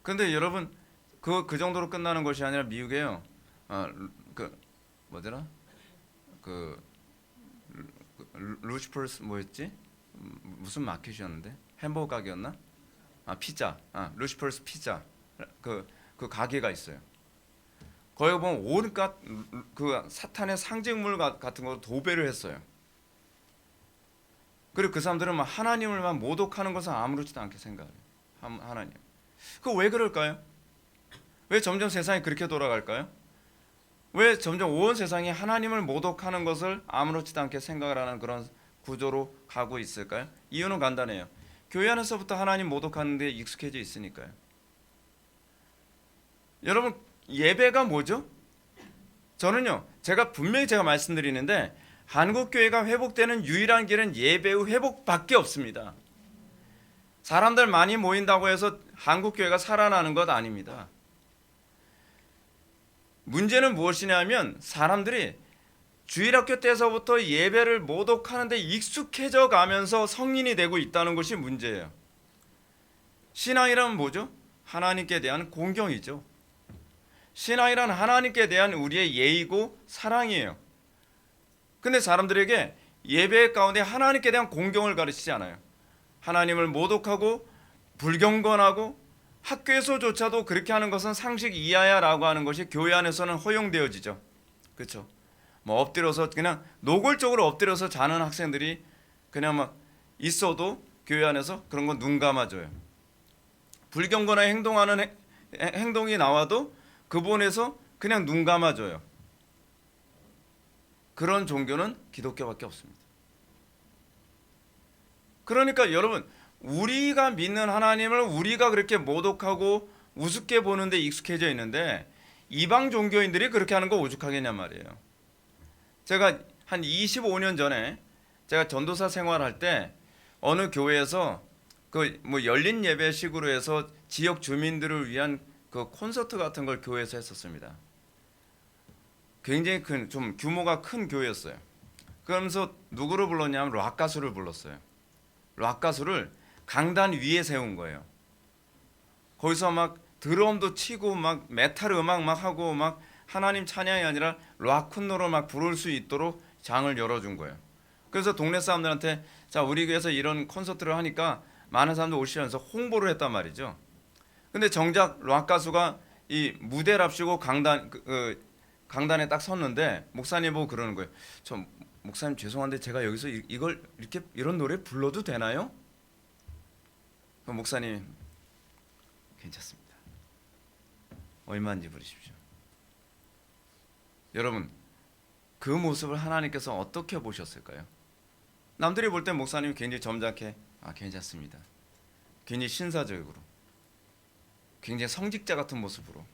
근데 여러분 그 정도로 끝나는 것이 아니라 미국에요. 그 뭐더라? 그 루시퍼스 뭐였지? 무슨 마켓이었는데? 햄버거 가게였나? 피자. 루시퍼스 피자. 그 가게가 있어요. 거기 보면 온갖 그 사탄의 상징물 같은 거 도배를 했어요. 그리고 그 사람들은 막 하나님을만 모독하는 것은 아무렇지도 않게 생각해요. 하나님. 그 왜 그럴까요? 왜 점점 세상이 그렇게 돌아갈까요? 왜 점점 온 세상이 하나님을 모독하는 것을 아무렇지도 않게 생각을 하는 그런 구조로 가고 있을까요? 이유는 간단해요. 교회 안에서부터 하나님 모독하는 데 익숙해져 있으니까요. 여러분 예배가 뭐죠? 저는요, 제가 분명히 말씀드리는데 한국 교회가 회복되는 유일한 길은 예배의 회복밖에 없습니다. 사람들 많이 모인다고 해서 한국 교회가 살아나는 것 아닙니다. 문제는 무엇이냐면 사람들이 주일학교 때서부터 예배를 모독하는 데 익숙해져 가면서 성인이 되고 있다는 것이 문제예요. 신앙이란 뭐죠? 하나님께 대한 공경이죠. 신앙이란 하나님께 대한 우리의 예의고 사랑이에요. 근데 사람들에게 예배 가운데 하나님께 대한 공경을 가르치지 않아요. 하나님을 모독하고 불경건하고 학교에서조차도 그렇게 하는 것은 상식 이하야라고 하는 것이 교회 안에서는 허용되어지죠. 그렇죠? 뭐 엎드려서 그냥 노골적으로 엎드려서 자는 학생들이 그냥 막 있어도 교회 안에서 그런 건 눈 감아줘요. 불경건하게 행동하는 행동이 나와도 그 부분에서 그냥 눈 감아줘요. 그런 종교는 기독교밖에 없습니다. 그러니까 여러분, 우리가 믿는 하나님을 우리가 그렇게 모독하고 우습게 보는데 익숙해져 있는데 이방 종교인들이 그렇게 하는 거 오죽하겠냔 말이에요. 제가 한 25년 전에 제가 전도사 생활할 때 어느 교회에서 그 뭐 열린 예배식으로 해서 지역 주민들을 위한 그 콘서트 같은 걸 교회에서 했었습니다. 굉장히 큰, 좀 규모가 큰 교회였어요. 그러면서 누구를 불렀냐면 락 가수를 불렀어요. 락 가수를 강단 위에 세운 거예요. 거기서 막 드럼도 치고 막 메탈 음악 막 하고 막 하나님 찬양이 아니라 락큰롤을 막 부를 수 있도록 장을 열어준 거예요. 그래서 동네 사람들한테 자, 우리 교회에서 이런 콘서트를 하니까 많은 사람들 오시면서 홍보를 했단 말이죠. 근데 정작 락 가수가 이 무대랍시고 강단에 딱 섰는데 목사님 보고 그러는 거예요. 저 목사님 죄송한데 제가 여기서 이걸 이렇게 이런 노래 불러도 되나요? 목사님 괜찮습니다. 얼마인지 부르십시오. 여러분, 그 모습을 하나님께서 어떻게 보셨을까요? 남들이 볼 때 목사님이 굉장히 점잖게 괜찮습니다. 굉장히 신사적으로, 굉장히 성직자 같은 모습으로.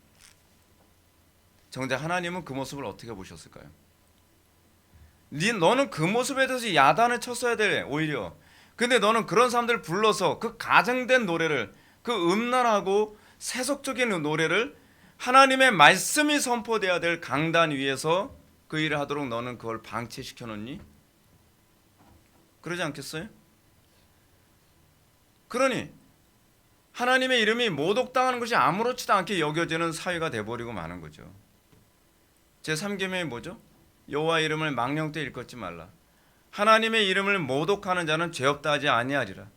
정작 하나님은 그 모습을 어떻게 보셨을까요? 너는 그 모습에 대해서 야단을 쳤어야 돼, 오히려. 근데 너는 그런 사람들을 불러서 그 가정된 노래를, 그 음란하고 세속적인 노래를 하나님의 말씀이 선포돼야 될 강단 위에서 그 일을 하도록 너는 그걸 방치시켜 놓니? 그러지 않겠어요? 그러니 하나님의 이름이 모독당하는 것이 아무렇지도 않게 여겨지는 사회가 돼버리고 마는 거죠. 제3계명이 뭐죠? 여호와 이름을 망령 때 일컫지 말라. 하나님의 이름을 모독하는 자는 죄 없다 하지 아니하리라.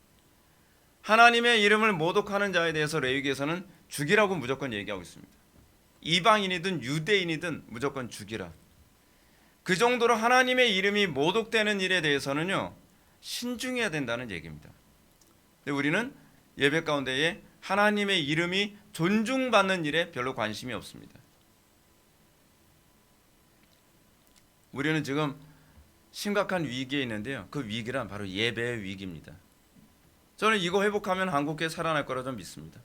하나님의 이름을 모독하는 자에 대해서 레위기에서는 죽이라고 무조건 얘기하고 있습니다. 이방인이든 유대인이든 무조건 죽이라. 그 정도로 하나님의 이름이 모독되는 일에 대해서는요, 신중해야 된다는 얘기입니다. 근데 우리는 예배 가운데에 하나님의 이름이 존중받는 일에 별로 관심이 없습니다. 우리는 지금 심각한 위기에 있는데요. 그 위기란 바로 예배의 위기입니다. 저는 이거 회복하면 한국교회 살아날 거라 좀 믿습니다.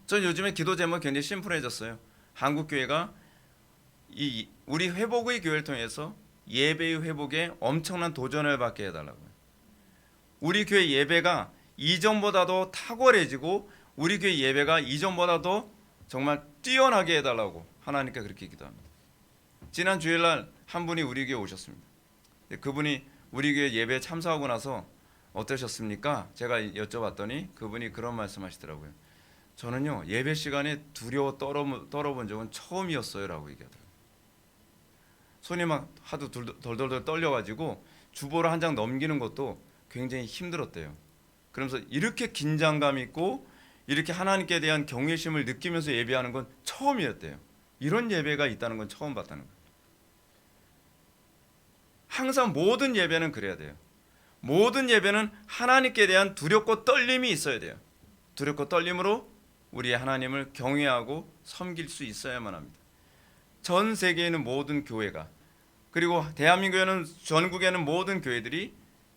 저는 요즘에 기도 제목이 굉장히 심플해졌어요. 한국교회가 우리 회복의 교회를 통해서 예배의 회복에 엄청난 도전을 받게 해달라고요. 우리 교회 예배가 이전보다도 탁월해지고 우리 교회 예배가 이전보다도 정말 뛰어나게 해달라고 하나님께 그렇게 기도합니다. 지난 주일날 한 분이 우리 교회 오셨습니다. 그분이 우리 교회 예배에 참석하고 나서 어떠셨습니까? 제가 여쭤봤더니 그분이 그런 말씀하시더라고요. 저는요, 예배 시간에 두려워 떨어본 적은 처음이었어요 라고 얘기하더라고요. 손이 막 하도 덜덜덜 떨려가지고 주보를 한 장 넘기는 것도 굉장히 힘들었대요. 그러면서 이렇게 긴장감 있고 이렇게 하나님께 대한 경외심을 느끼면서 예배하는 건 처음이었대요. 이런 예배가 있다는 건 처음 봤다는 거예요. 항상 모든 예배는 그래야 돼요. 모든 예배는 하나님께 대한 두렵고 떨림이 있어야 돼요. 두렵고 떨림으로 우리의 하나님을 경외하고 섬길 수 있어야만 합니다. 전 세계에 있는 모든 교회가, 그리고 대한민국에는, 전국에는 모든 교회들이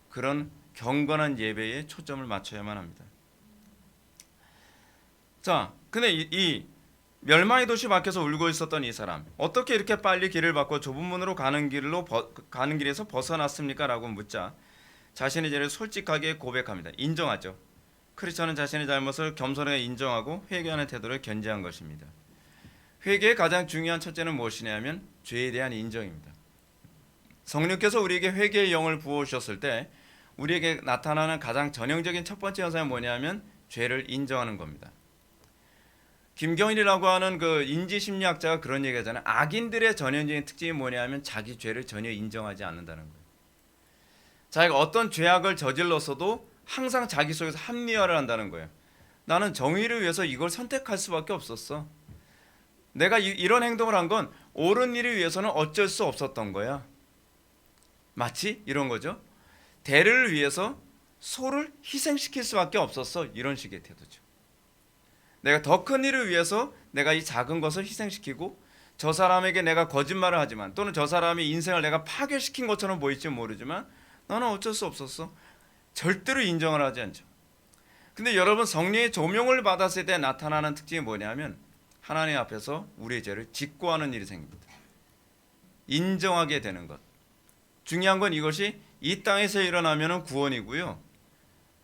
그런 경건한 예배에 초점을 맞춰야만 합니다. 자, 근데 이 멸망의 도시 밖에서 울고 있었던 이 사람, 어떻게 이렇게 빨리 길을 바꿔 좁은 문으로 가는 길에서 벗어났습니까? 라고 묻자 자신의 죄를 솔직하게 고백합니다. 인정하죠. 크리스천은 자신의 잘못을 겸손하게 인정하고 회개하는 태도를 견지한 것입니다. 회개의 가장 중요한 첫째는 무엇이냐면 죄에 대한 인정입니다. 성령께서 우리에게 회개의 영을 부어주셨을 때 우리에게 나타나는 가장 전형적인 첫 번째 현상은 뭐냐면 죄를 인정하는 겁니다. 김경일이라고 하는 그 인지심리학자가 그런 얘기하잖아요. 악인들의 전형적인 특징이 뭐냐면 자기 죄를 전혀 인정하지 않는다는 거예요. 자기가 어떤 죄악을 저질렀어도 항상 자기 속에서 합리화를 한다는 거예요. 나는 정의를 위해서 이걸 선택할 수밖에 없었어. 내가 이런 행동을 한 건 옳은 일을 위해서는 어쩔 수 없었던 거야. 마치 이런 거죠. 대를 위해서 소를 희생시킬 수밖에 없었어. 이런 식의 태도죠. 내가 더 큰 일을 위해서 내가 이 작은 것을 희생시키고 저 사람에게 내가 거짓말을 하지만 또는 저 사람의 인생을 내가 파괴시킨 것처럼 보일지 모르지만 나는 어쩔 수 없었어. 절대로 인정을 하지 않죠. 근데 여러분 성령의 조명을 받았을 때 나타나는 특징이 뭐냐면 하나님 앞에서 우리의 죄를 직고하는 일이 생깁니다. 인정하게 되는 것. 중요한 건 이것이 이 땅에서 일어나면 구원이고요.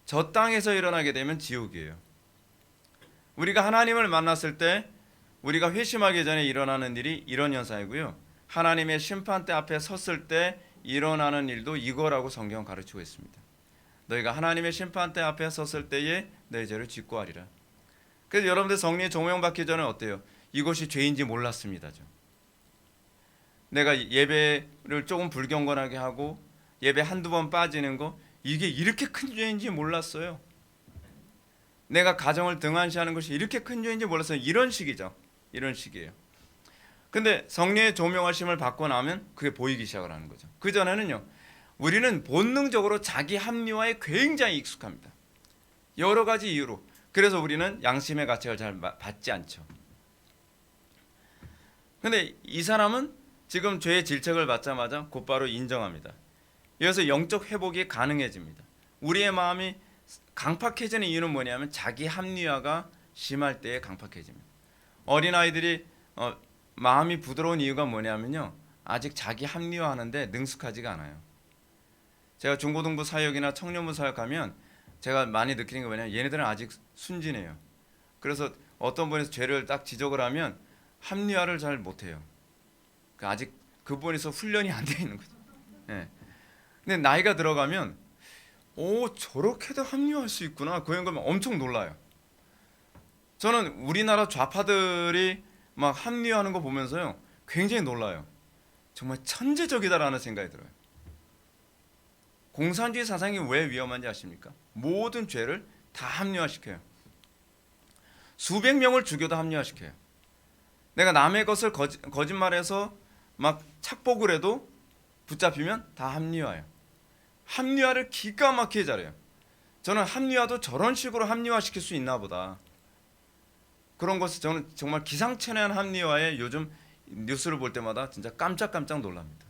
저 땅에서 일어나게 되면 지옥이에요. 우리가 하나님을 만났을 때 우리가 회심하기 전에 일어나는 일이 이런 현상이고요. 하나님의 심판대 앞에 섰을 때 일어나는 일도 이거라고 성경은 가르치고 있습니다. 너희가 하나님의 심판대 앞에 섰을 때에 너희 죄를 직고하리라. 그래서 여러분들 성령의 조명받기 전에 어때요? 이것이 죄인지 몰랐습니다죠. 내가 예배를 조금 불경건하게 하고 예배 한두 번 빠지는 거 이게 이렇게 큰 죄인지 몰랐어요. 내가 가정을 등한시하는 것이 이렇게 큰 죄인지 몰랐어요. 이런 식이죠. 이런 식이에요. 근데 성령의 조명하심을 받고 나면 그게 보이기 시작을 하는 거죠. 그전에는요. 우리는 본능적으로 자기 합리화에 굉장히 익숙합니다. 여러 가지 이유로. 그래서 우리는 양심의 가책을 잘 받지 않죠. 근데 이 사람은 지금 죄의 질책을 받자마자 곧바로 인정합니다. 이어서 영적 회복이 가능해집니다. 우리의 마음이 강팍해지는 이유는 뭐냐면 자기 합리화가 심할 때에 강팍해집니다. 어린아이들이 마음이 부드러운 이유가 뭐냐면요. 아직 자기 합리화하는데 능숙하지가 않아요. 제가 중고등부 사역이나 청년부 사역 가면 제가 많이 느끼는 게 뭐냐면 얘네들은 아직 순진해요. 그래서 어떤 분에서 죄를 딱 지적을 하면 합리화를 잘 못해요. 아직 그 부분에서 훈련이 안 돼 있는 거죠. 네. 근데 나이가 들어가면 오 저렇게도 합리화할 수 있구나. 그 영감은 엄청 놀라요. 저는 우리나라 좌파들이 막 합리화하는 거 보면서요 굉장히 놀라요. 정말 천재적이다라는 생각이 들어요. 공산주의 사상이 왜 위험한지 아십니까? 모든 죄를 다 합리화시켜요. 수백 명을 죽여도 합리화시켜요. 내가 남의 것을 거짓말해서 막 착복을 해도 붙잡히면 다 합리화예요. 합리화를 기가 막히게 잘해요. 저는 합리화도 저런 식으로 합리화시킬 수 있나 보다. 그런 것을 저는 정말 기상천외한 합리화에 요즘 뉴스를 볼 때마다 진짜 깜짝깜짝 놀랍니다.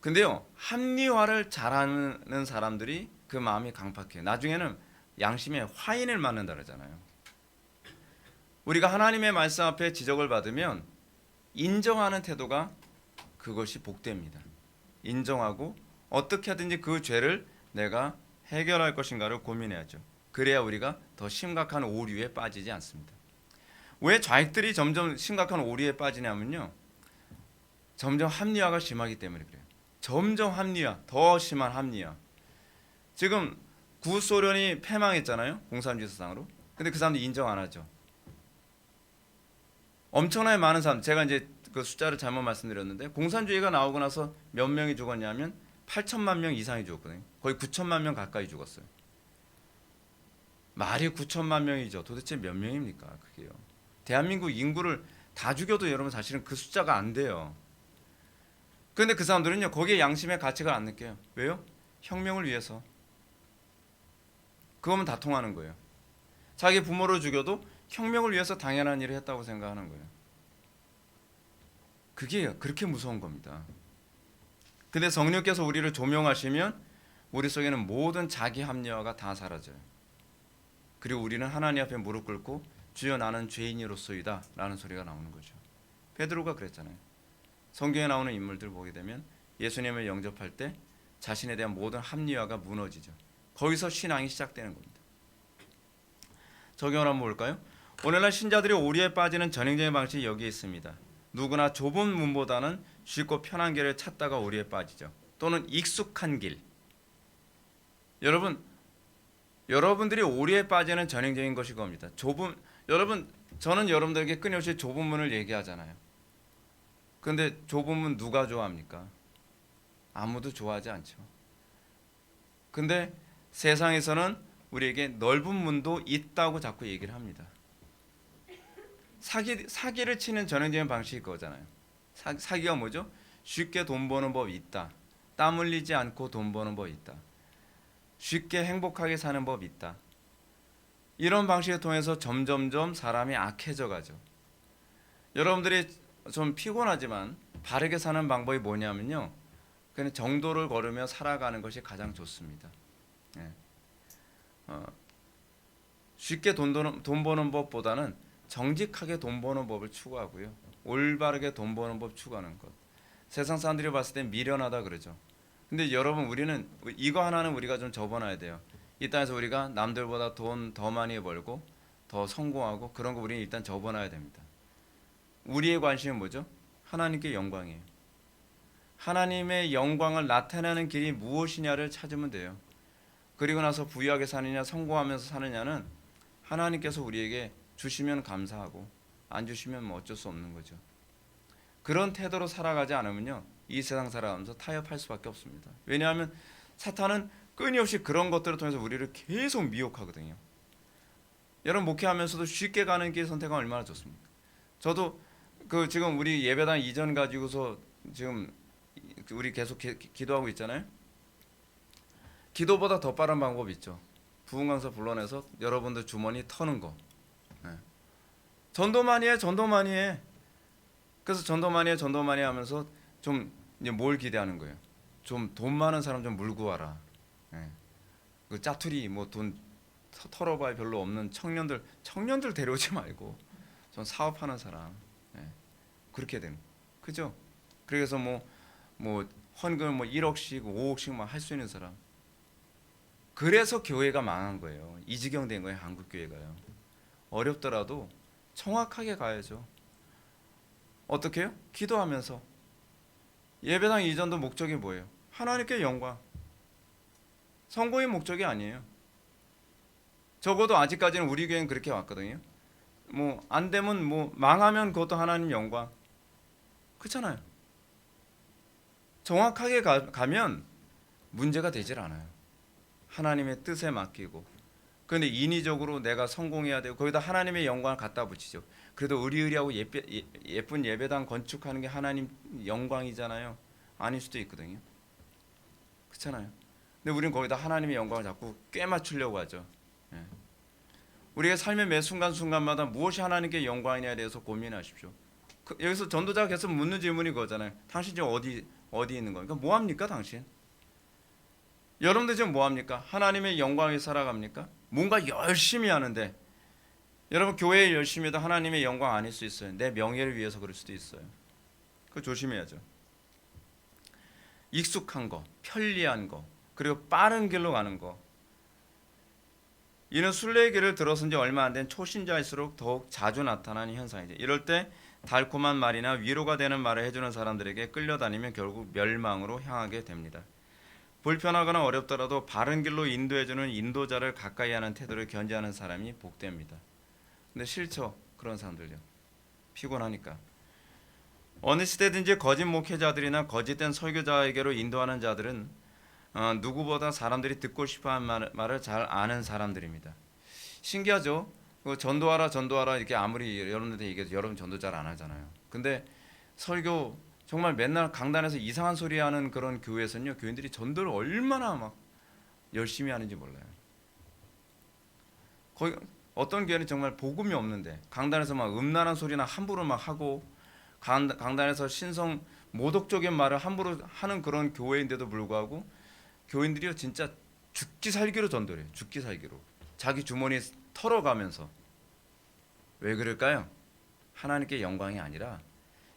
근데요, 합리화를 잘하는 사람들이 그 마음이 강팍해요. 나중에는 양심에 화인을 맞는다 그러잖아요. 우리가 하나님의 말씀 앞에 지적을 받으면 인정하는 태도가 그것이 복됩니다. 인정하고 어떻게 하든지 그 죄를 내가 해결할 것인가를 고민해야죠. 그래야 우리가 더 심각한 오류에 빠지지 않습니다. 왜 좌익들이 점점 심각한 오류에 빠지냐면요. 점점 합리화가 심하기 때문에 그래요. 점점 합리화, 더 심한 합리화. 지금 구소련이 패망했잖아요. 공산주의 사상으로. 근데 그 사람들이 인정 안 하죠. 엄청나게 많은 사람, 제가 이제 그 숫자를 잘못 말씀드렸는데 공산주의가 나오고 나서 몇 명이 죽었냐면 8천만 명 이상이 죽었거든요. 거의 9천만 명 가까이 죽었어요. 말이 9천만 명이죠. 도대체 몇 명입니까? 그게요. 대한민국 인구를 다 죽여도 여러분 사실은 그 숫자가 안 돼요. 그런데 그 사람들은요 거기에 양심의 가책을 안 느껴요. 왜요? 혁명을 위해서. 그거면 다 통하는 거예요. 자기 부모를 죽여도 혁명을 위해서 당연한 일을 했다고 생각하는 거예요. 그게 그렇게 무서운 겁니다. 근데 성령께서 우리를 조명하시면 우리 속에는 모든 자기 합리화가 다 사라져요. 그리고 우리는 하나님 앞에 무릎 꿇고 주여 나는 죄인이로소이다 라는 소리가 나오는 거죠. 베드로가 그랬잖아요. 성경에 나오는 인물들 보게 되면 예수님을 영접할 때 자신에 대한 모든 합리화가 무너지죠. 거기서 신앙이 시작되는 겁니다. 적용을 한번 볼까요? 오늘날 신자들이 오류에 빠지는 전형적인 방식이 여기에 있습니다. 누구나 좁은 문보다는 쉽고 편한 길을 찾다가 오류에 빠지죠. 또는 익숙한 길. 여러분 여러분들이 오류에 빠지는 전형적인 것이 겁니다. 여러분, 저는 여러분들에게 끊임없이 좁은 문을 얘기하잖아요. 근데 좁은 문 누가 좋아합니까? 아무도 좋아하지 않죠. 근데 세상에서는 우리에게 넓은 문도 있다고 자꾸 얘기를 합니다. 사기를 치는 전형적인 방식이 그거잖아요. 사기가 뭐죠? 쉽게 돈 버는 법이 있다. 땀 흘리지 않고 돈 버는 법이 있다. 쉽게 행복하게 사는 법이 있다. 이런 방식을 통해서 점점점 사람이 악해져 가죠. 여러분들이 좀 피곤하지만 바르게 사는 방법이 뭐냐면요. 그냥 정도를 걸으며 살아가는 것이 가장 좋습니다. 예. 쉽게 돈 버는 법보다는 정직하게 돈 버는 법을 추구하고요. 올바르게 돈 버는 법 추구하는 것. 세상 사람들이 봤을 땐 미련하다 그러죠. 근데 여러분 우리는 이거 하나는 우리가 좀 접어놔야 돼요. 이 땅에서 우리가 남들보다 돈 더 많이 벌고 더 성공하고 그런 거 우리는 일단 접어놔야 됩니다. 우리의 관심은 뭐죠? 하나님께 영광이에요. 하나님의 영광을 나타내는 길이 무엇이냐를 찾으면 돼요. 그리고 나서 부유하게 사느냐 성공하면서 사느냐는 하나님께서 우리에게 주시면 감사하고 안 주시면 뭐 어쩔 수 없는 거죠. 그런 태도로 살아가지 않으면요 이 세상 살아가면서 타협할 수밖에 없습니다. 왜냐하면 사탄은 끊임없이 그런 것들을 통해서 우리를 계속 미혹하거든요. 여러분 목회하면서도 쉽게 가는 길 선택하면 얼마나 좋습니까? 저도 지금 우리 예배당 이전 가지고서 지금 우리 계속 기도하고 있잖아요. 기도보다 더 빠른 방법이 있죠. 부흥 강사 불러내서 여러분들 주머니 터는 거. 네. 전도 많이 해, 전도 많이 해. 그래서 전도 많이 해, 전도 많이 하면서 좀 이제 뭘 기대하는 거예요? 좀 돈 많은 사람 좀 물고 와라. 네. 그 짜투리 뭐 돈 털어봐야 별로 없는 청년들 데려오지 말고 전 사업하는 사람. 네. 그렇게 되는. 그죠? 그래서 뭐 헌금 뭐 1억씩 5억씩 막 할 수 있는 사람. 그래서 교회가 망한 거예요. 이 지경 된 거예요. 한국 교회가요. 어렵더라도 정확하게 가야죠. 어떻게 해요? 기도하면서. 예배당 이전도 목적이 뭐예요? 하나님께 영광. 성공의 목적이 아니에요. 적어도 아직까지는 우리 교회는 그렇게 왔거든요. 뭐 안 되면 뭐 망하면 그것도 하나님 영광. 그렇잖아요. 정확하게 가면 문제가 되질 않아요. 하나님의 뜻에 맡기고. 그런데 인위적으로 내가 성공해야 되고 거기다 하나님의 영광을 갖다 붙이죠. 그래도 의리의리하고 예쁜 예배당 건축하는 게 하나님 영광이잖아요. 아닐 수도 있거든요. 그렇잖아요. 근데 우리는 거기다 하나님의 영광을 자꾸 꿰 맞추려고 하죠. 예. 우리의 삶의 매 순간순간마다 무엇이 하나님께 영광이냐에 대해서 고민하십시오. 여기서 전도자가 계속 묻는 질문이 그거잖아요. 당신 지금 어디 있는 겁니까? 뭐 합니까, 당신? 여러분들 지금 뭐 합니까? 하나님의 영광에 살아갑니까? 뭔가 열심히 하는데 여러분 교회에 열심히 해도 하나님의 영광 아닐 수 있어요. 내 명예를 위해서 그럴 수도 있어요. 그거 조심해야죠. 익숙한 거, 편리한 거, 그리고 빠른 길로 가는 거. 이는 순례의 길을 들어선 지 얼마 안 된 초신자일수록 더욱 자주 나타나는 현상이죠. 이럴 때 달콤한 말이나 위로가 되는 말을 해주는 사람들에게 끌려다니면 결국 멸망으로 향하게 됩니다. 불편하거나 어렵더라도 바른 길로 인도해주는 인도자를 가까이 하는 태도를 견지하는 사람이 복됩니다. 근데 싫죠, 그런 사람들요. 피곤하니까. 어느 시대든지 거짓 목회자들이나 거짓된 설교자에게로 인도하는 자들은 누구보다 사람들이 듣고 싶어하는 말을 잘 아는 사람들입니다. 신기하죠? 전도하라 이렇게 아무리 여러분한테 얘기해도 여러분 전도 잘 안 하잖아요. 근데 설교 정말 맨날 강단에서 이상한 소리 하는 그런 교회에서는요, 교인들이 전도를 얼마나 막 열심히 하는지 몰라요. 거의 어떤 교회는 정말 복음이 없는데 강단에서 막 음란한 소리나 함부로 막 하고 강단에서 신성 모독적인 말을 함부로 하는 그런 교회인데도 불구하고 교인들이요 진짜 죽기 살기로 전도를 해요. 죽기 살기로 자기 주머니 털어가면서. 왜 그럴까요? 하나님께 영광이 아니라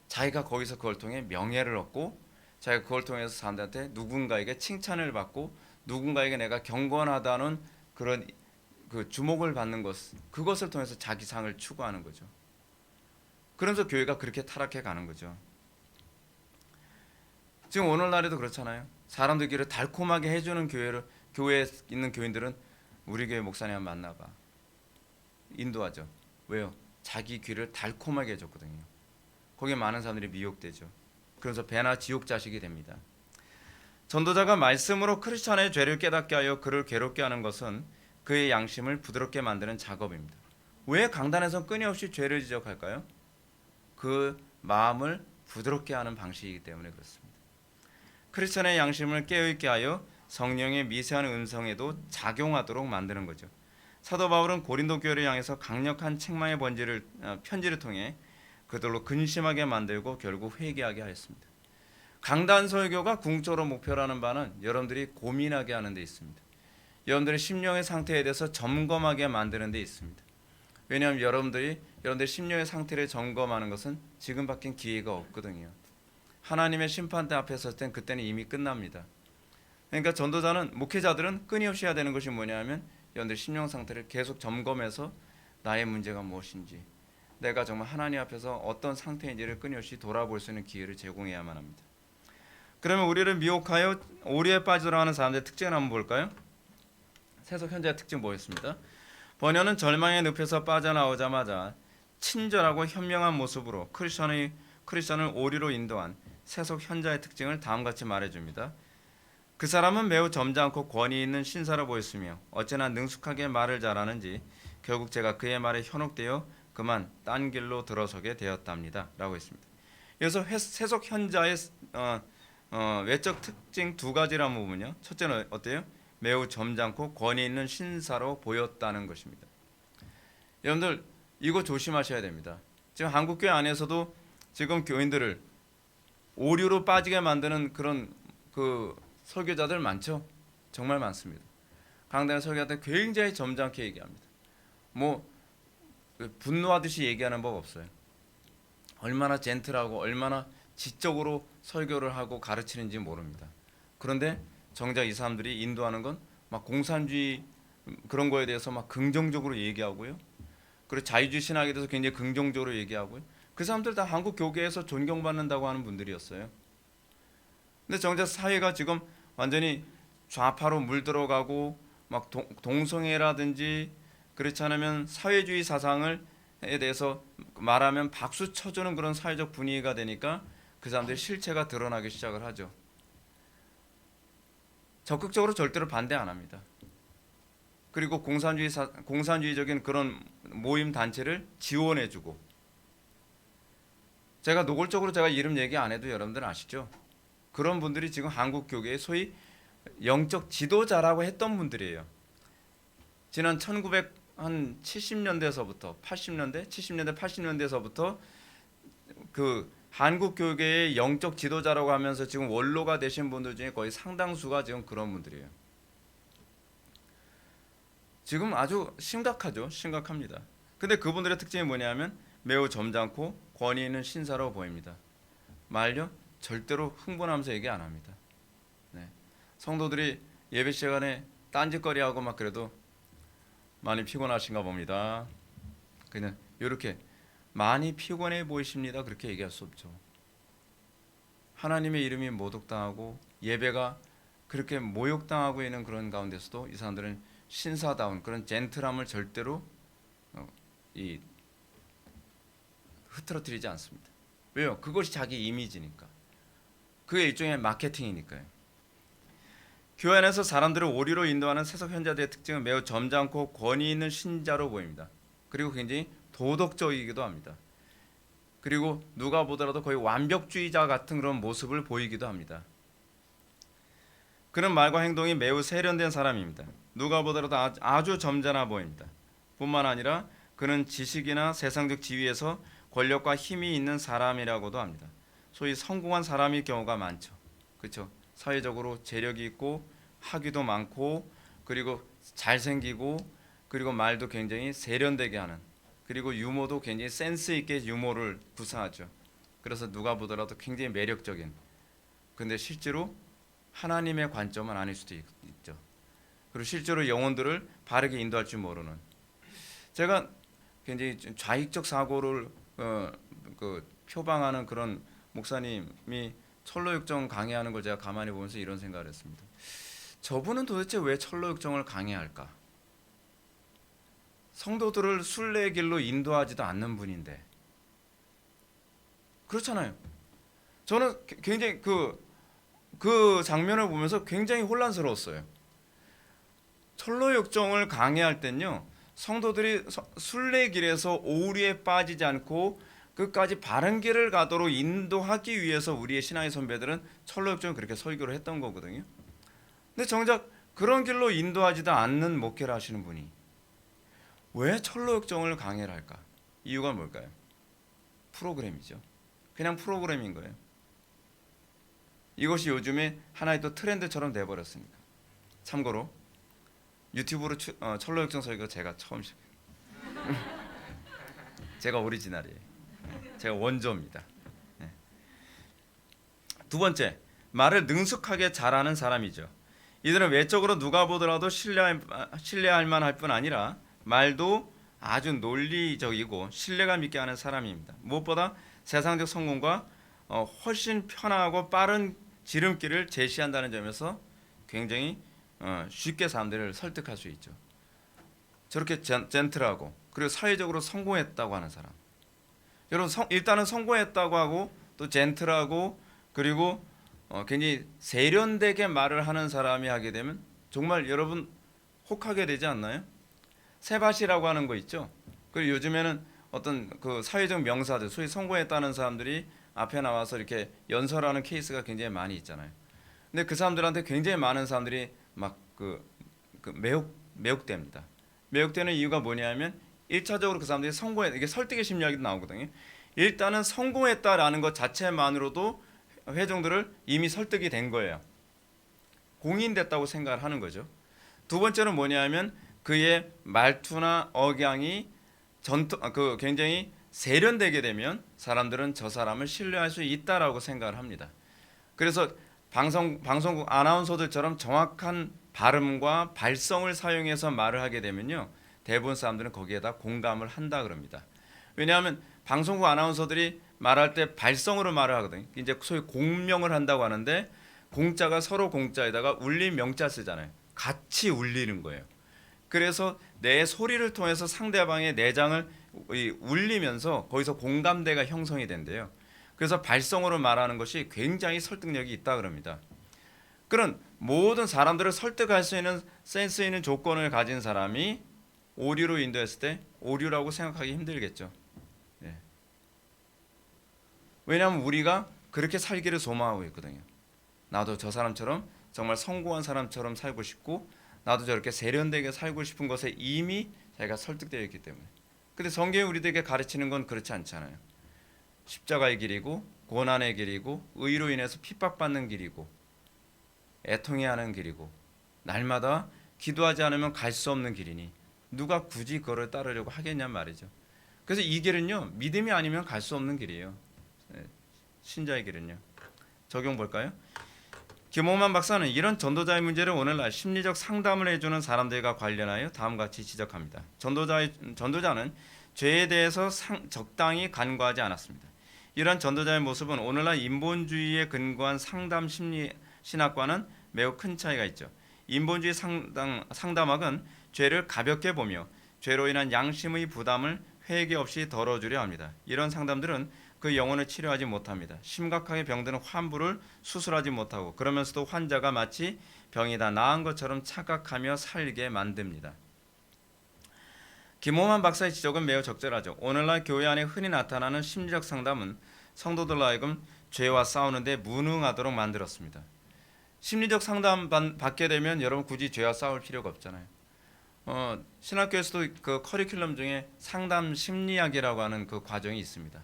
자기가 거기서 그걸 통해 명예를 얻고 자기가 그걸 통해서 사람들한테 누군가에게 칭찬을 받고 누군가에게 내가 경건하다는 그런 그 주목을 받는 것, 그것을 통해서 자기 상을 추구하는 거죠. 그러면서 교회가 그렇게 타락해 가는 거죠. 지금 오늘날에도 그렇잖아요. 사람들끼리 달콤하게 해주는 교회에 있는 교인들은 우리 교회 목사님 한번 만나봐. 인도하죠. 왜요? 자기 귀를 달콤하게 해줬거든요. 거기에 많은 사람들이 미혹되죠. 그래서 배나 지옥 자식이 됩니다. 전도자가 말씀으로 크리스찬의 죄를 깨닫게 하여 그를 괴롭게 하는 것은 그의 양심을 부드럽게 만드는 작업입니다. 왜 강단에서 끊임없이 죄를 지적할까요? 그 마음을 부드럽게 하는 방식이기 때문에 그렇습니다. 크리스찬의 양심을 깨어있게 하여 성령의 미세한 음성에도 작용하도록 만드는 거죠. 사도 바울은 고린도 교회를 향해서 강력한 책망의 편지를 통해 그들로 근심하게 만들고 결국 회개하게 하였습니다. 강단 설교가 궁극적으로 목표라는 바는 여러분들이 고민하게 하는 데 있습니다. 여러분들의 심령의 상태에 대해서 점검하게 만드는 데 있습니다. 왜냐하면 여러분들의 심령의 상태를 점검하는 것은 지금밖엔 기회가 없거든요. 하나님의 심판대 앞에 섰을 땐 그때는 이미 끝납니다. 그러니까 전도자는, 목회자들은 끊임없이 해야 되는 것이 뭐냐면 여러분들 심령 상태를 계속 점검해서 나의 문제가 무엇인지, 내가 정말 하나님 앞에서 어떤 상태인지를 끊임없이 돌아볼 수 있는 기회를 제공해야만 합니다. 그러면 우리를 미혹하여 오류에 빠지도록 하는 사람들의 특징을 한번 볼까요? 세속 현자의 특징 보겠습니다. 번연은 절망의 늪에서 빠져나오자마자 친절하고 현명한 모습으로 크리스천을 오류로 인도한 세속 현자의 특징을 다음같이 말해줍니다. 그 사람은 매우 점잖고 권위 있는 신사로 보였으며 어찌나 능숙하게 말을 잘하는지 결국 제가 그의 말에 현혹되어 그만 딴 길로 들어서게 되었답니다. 라고 했습니다. 여기서 세속 현자의 외적 특징 두 가지를 한번 보면요. 첫째는 어때요? 매우 점잖고 권위 있는 신사로 보였다는 것입니다. 여러분들 이거 조심하셔야 됩니다. 지금 한국교회 안에서도 지금 교인들을 오류로 빠지게 만드는 그런 설교자들 많죠. 정말 많습니다. 강단의 설교자들 굉장히 점잖게 얘기합니다. 분노하듯이 얘기하는 법 없어요. 얼마나 젠틀하고 얼마나 지적으로 설교를 하고 가르치는지 모릅니다. 그런데 정작 이 사람들이 인도하는 건 막 공산주의 그런 거에 대해서 막 긍정적으로 얘기하고요. 그리고 자유주의 신학에 대해서 굉장히 긍정적으로 얘기하고요. 그 사람들 다 한국 교계에서 존경받는다고 하는 분들이었어요. 근데 정작 사회가 지금 완전히 좌파로 물들어가고 막 동성애라든지 그렇지 않으면 사회주의 사상에 대해서 말하면 박수 쳐주는 그런 사회적 분위기가 되니까 그 사람들의 실체가 드러나기 시작을 하죠. 적극적으로 절대로 반대 안 합니다. 그리고 공산주의적인 그런 모임 단체를 지원해주고, 제가 노골적으로 이름 얘기 안 해도 여러분들은 아시죠? 그런 분들이 지금 한국 교계의 소위 영적 지도자라고 했던 분들이에요. 지난 1970년대에서부터 80년대, 70년대, 80년대에서부터 그 한국 교계의 영적 지도자라고 하면서 지금 원로가 되신 분들 중에 거의 상당수가 지금 그런 분들이에요. 지금 아주 심각하죠. 심각합니다. 근데 그분들의 특징이 뭐냐면 매우 점잖고 권위 있는 신사로 보입니다. 말요 절대로 흥분하면서 얘기 안 합니다. 네. 성도들이 예배 시간에 딴짓거리하고 막 그래도 많이 피곤하신가 봅니다. 그냥 이렇게 많이 피곤해 보이십니다. 그렇게 얘기할 수 없죠. 하나님의 이름이 모독당하고 예배가 그렇게 모욕당하고 있는 그런 가운데서도 이 사람들은 신사다운 그런 젠틀함을 절대로 흐트러뜨리지 않습니다. 왜요? 그것이 자기 이미지니까. 그게 일종의 마케팅이니까요. 교회 안에서 사람들을 오리로 인도하는 세속 현자들의 특징은 매우 점잖고 권위 있는 신자로 보입니다. 그리고 굉장히 도덕적이기도 합니다. 그리고 누가 보더라도 거의 완벽주의자 같은 그런 모습을 보이기도 합니다. 그는 말과 행동이 매우 세련된 사람입니다. 누가 보더라도 아주 점잖아 보입니다. 뿐만 아니라 그는 지식이나 세상적 지위에서 권력과 힘이 있는 사람이라고도 합니다. 소위 성공한 사람일 경우가 많죠. 그렇죠? 사회적으로 재력이 있고 학위도 많고 그리고 잘생기고 그리고 말도 굉장히 세련되게 하는, 그리고 유머도 굉장히 센스 있게 유머를 구사하죠. 그래서 누가 보더라도 굉장히 매력적인, 근데 실제로 하나님의 관점은 아닐 수도 있죠. 그리고 실제로 영혼들을 바르게 인도할 줄 모르는, 제가 굉장히 좌익적 사고를 표방하는 그런 목사님이 철로육정 강해하는 걸 제가 가만히 보면서 이런 생각을 했습니다. 저분은 도대체 왜 철로육정을 강해할까? 성도들을 순례의 길로 인도하지도 않는 분인데 그렇잖아요. 저는 굉장히 그 장면을 보면서 굉장히 혼란스러웠어요. 철로역정을 강해할 땐요 성도들이 순례길에서 오류에 빠지지 않고 끝까지 바른 길을 가도록 인도하기 위해서 우리의 신앙의 선배들은 철로역정을 그렇게 설교를 했던 거거든요. 근데 정작 그런 길로 인도하지도 않는 목회를 하시는 분이 왜 철로역정을 강해를 할까? 이유가 뭘까요? 프로그램이죠. 그냥 프로그램인 거예요. 이것이 요즘에 하나의 또 트렌드처럼 돼버렸으니까. 참고로 유튜브로 철로역정 설교 제가 처음 시작해요. 제가 오리지널이에요. 제가 원조입니다. 네. 두 번째, 말을 능숙하게 잘하는 사람이죠. 이들은 외적으로 누가 보더라도 신뢰할 만할 뿐 아니라 말도 아주 논리적이고 신뢰감 있게 하는 사람입니다. 무엇보다 세상적 성공과 훨씬 편하고 빠른 지름길을 제시한다는 점에서 굉장히 쉽게 사람들을 설득할 수 있죠. 저렇게 젠틀하고 그리고 사회적으로 성공했다고 하는 사람. 여러분 일단은 성공했다고 하고 또 젠틀하고 그리고 굉장히 세련되게 말을 하는 사람이 하게 되면 정말 여러분 혹하게 되지 않나요? 세바시라고 하는 거 있죠. 그리고 요즘에는 어떤 그 사회적 명사들, 소위 성공했다는 사람들이 앞에 나와서 이렇게 연설하는 케이스가 굉장히 많이 있잖아요. 근데 그 사람들한테 굉장히 많은 사람들이 막 매혹됩니다. 매혹되는 이유가 뭐냐면 1차적으로 그 사람들이 이게 설득의 심리학이 나오거든요. 일단은 성공했다라는 것 자체만으로도 회중들을 이미 설득이 된 거예요. 공인됐다고 생각을 하는 거죠. 두 번째는 뭐냐면 그의 말투나 억양이 굉장히 세련되게 되면 사람들은 저 사람을 신뢰할 수 있다라고 생각을 합니다. 그래서 방송국 아나운서들처럼 정확한 발음과 발성을 사용해서 말을 하게 되면요, 대부분 사람들은 거기에다 공감을 한다 그럽니다. 왜냐하면 방송국 아나운서들이 말할 때 발성으로 말을 하거든요. 이제 소위 공명을 한다고 하는데 공자가 서로 공자에다가 울림 명자 쓰잖아요. 같이 울리는 거예요. 그래서 내 소리를 통해서 상대방의 내장을 울리면서 거기서 공감대가 형성이 된대요. 그래서 발성으로 말하는 것이 굉장히 설득력이 있다 그럽니다. 그런 모든 사람들을 설득할 수 있는 센스 있는 조건을 가진 사람이 오류로 인도했을 때 오류라고 생각하기 힘들겠죠. 네. 왜냐하면 우리가 그렇게 살기를 소망하고 있거든요. 나도 저 사람처럼 정말 성공한 사람처럼 살고 싶고 나도 저렇게 세련되게 살고 싶은 것에 이미 자기가 설득되어 있기 때문에. 근데 성경이 우리들에게 가르치는 건 그렇지 않잖아요. 십자가의 길이고 고난의 길이고 의로 인해서 핍박받는 길이고 애통해야 하는 길이고 날마다 기도하지 않으면 갈 수 없는 길이니 누가 굳이 그거를 따르려고 하겠냔 말이죠. 그래서 이 길은요, 믿음이 아니면 갈 수 없는 길이에요. 신자의 길은요. 적용 볼까요? 김홍만 박사는 이런 전도자의 문제를 오늘날 심리적 상담을 해주는 사람들과 관련하여 다음과 같이 지적합니다. 전도자는 죄에 대해서 적당히 간과하지 않았습니다. 이런 전도자의 모습은 오늘날 인본주의에 근거한 상담 심리 신학과는 매우 큰 차이가 있죠. 인본주의 상담학은 죄를 가볍게 보며 죄로 인한 양심의 부담을 회개 없이 덜어주려 합니다. 이런 상담들은 그 영혼을 치료하지 못합니다. 심각하게 병드는 환부를 수술하지 못하고 그러면서도 환자가 마치 병이 다 나은 것처럼 착각하며 살게 만듭니다. 김호만 박사의 지적은 매우 적절하죠. 오늘날 교회 안에 흔히 나타나는 심리적 상담은 성도들로 하여금 죄와 싸우는 데 무능하도록 만들었습니다. 심리적 상담 받게 되면 여러분 굳이 죄와 싸울 필요가 없잖아요. 신학교에서도 그 커리큘럼 중에 상담 심리학이라고 하는 그 과정이 있습니다.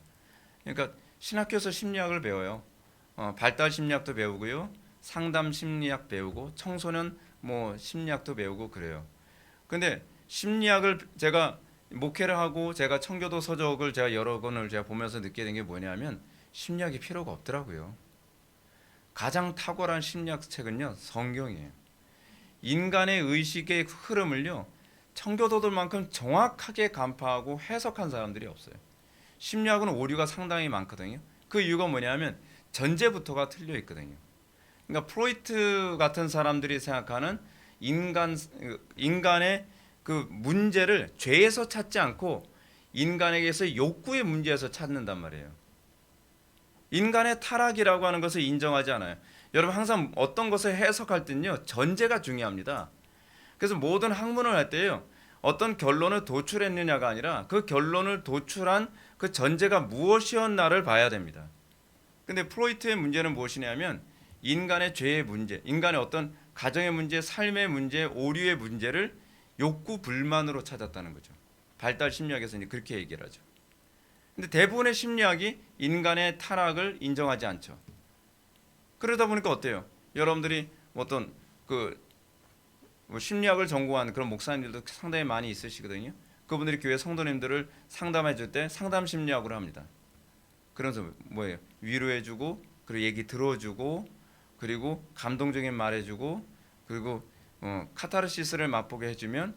그러니까 신학교에서 심리학을 배워요. 발달 심리학도 배우고요, 상담 심리학 배우고 청소년 심리학도 배우고 그래요. 근데 심리학을 제가 목회를 하고 제가 청교도 서적을 제가 여러 권을 제가 보면서 느끼게 된 게 뭐냐면 심리학이 필요가 없더라고요. 가장 탁월한 심리학 책은요, 성경이에요. 인간의 의식의 흐름을요, 청교도들만큼 정확하게 간파하고 해석한 사람들이 없어요. 심리학은 오류가 상당히 많거든요. 그 이유가 뭐냐면 전제부터가 틀려 있거든요. 그러니까 프로이트 같은 사람들이 생각하는 인간의 그 문제를 죄에서 찾지 않고 인간에게서 욕구의 문제에서 찾는단 말이에요. 인간의 타락이라고 하는 것을 인정하지 않아요. 여러분 항상 어떤 것을 해석할 때는요 전제가 중요합니다. 그래서 모든 학문을 할 때요 어떤 결론을 도출했느냐가 아니라 그 결론을 도출한 그 전제가 무엇이었나를 봐야 됩니다. 근데 프로이트의 문제는 무엇이냐면 인간의 죄의 문제, 인간의 어떤 가정의 문제, 삶의 문제, 오류의 문제를 욕구 불만으로 찾았다는 거죠. 발달 심리학에서 이제 그렇게 얘기를 하죠. 근데 대부분의 심리학이 인간의 타락을 인정하지 않죠. 그러다 보니까 어때요? 여러분들이 어떤 뭐 심리학을 전공한 그런 목사님들도 상당히 많이 있으시거든요. 그분들이 교회 성도님들을 상담해 줄 때 상담 심리학으로 합니다. 그래서 뭐예요? 위로해주고 그리고 얘기 들어주고 그리고 감동적인 말해주고 그리고 카타르시스를 맛보게 해주면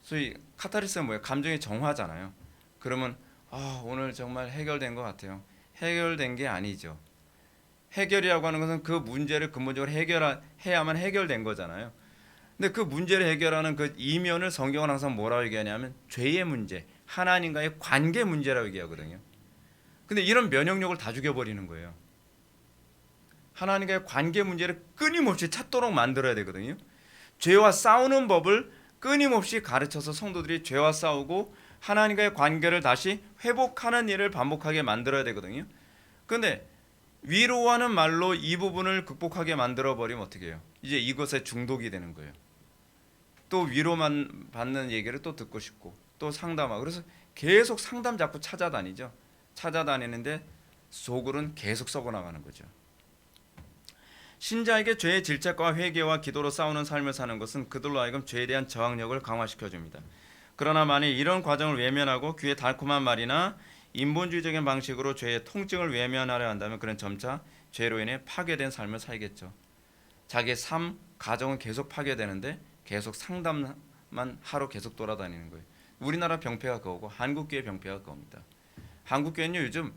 소위 카타르시스는 뭐예요? 감정의 정화잖아요. 그러면 오늘 정말 해결된 것 같아요. 해결된 게 아니죠. 해결이라고 하는 것은 그 문제를 근본적으로 해야만 해결된 거잖아요. 근데 그 문제를 해결하는 그 이면을 성경은 항상 뭐라고 얘기하냐면 죄의 문제, 하나님과의 관계 문제라고 얘기하거든요. 근데 이런 면역력을 다 죽여버리는 거예요. 하나님과의 관계 문제를 끊임없이 찾도록 만들어야 되거든요. 죄와 싸우는 법을 끊임없이 가르쳐서 성도들이 죄와 싸우고 하나님과의 관계를 다시 회복하는 일을 반복하게 만들어야 되거든요. 그런데 위로하는 말로 이 부분을 극복하게 만들어버리면 어떻게 해요? 이제 이것에 중독이 되는 거예요. 또 위로만 받는 얘기를 또 듣고 싶고 또 상담하고 그래서 계속 상담 자꾸 찾아다니죠. 찾아다니는데 속으로는 계속 썩어나가는 거죠. 신자에게 죄의 질책과 회개와 기도로 싸우는 삶을 사는 것은 그들로 하여금 죄에 대한 저항력을 강화시켜줍니다. 그러나 만일 이런 과정을 외면하고 귀에 달콤한 말이나 인본주의적인 방식으로 죄의 통증을 외면하려 한다면 그는 점차 죄로 인해 파괴된 삶을 살겠죠. 자기의 삶, 가정은 계속 파괴되는데 계속 상담만 하러 계속 돌아다니는 거예요. 우리나라 병폐가 그거고 한국교회 병폐가 그겁니다. 한국교회는 요즘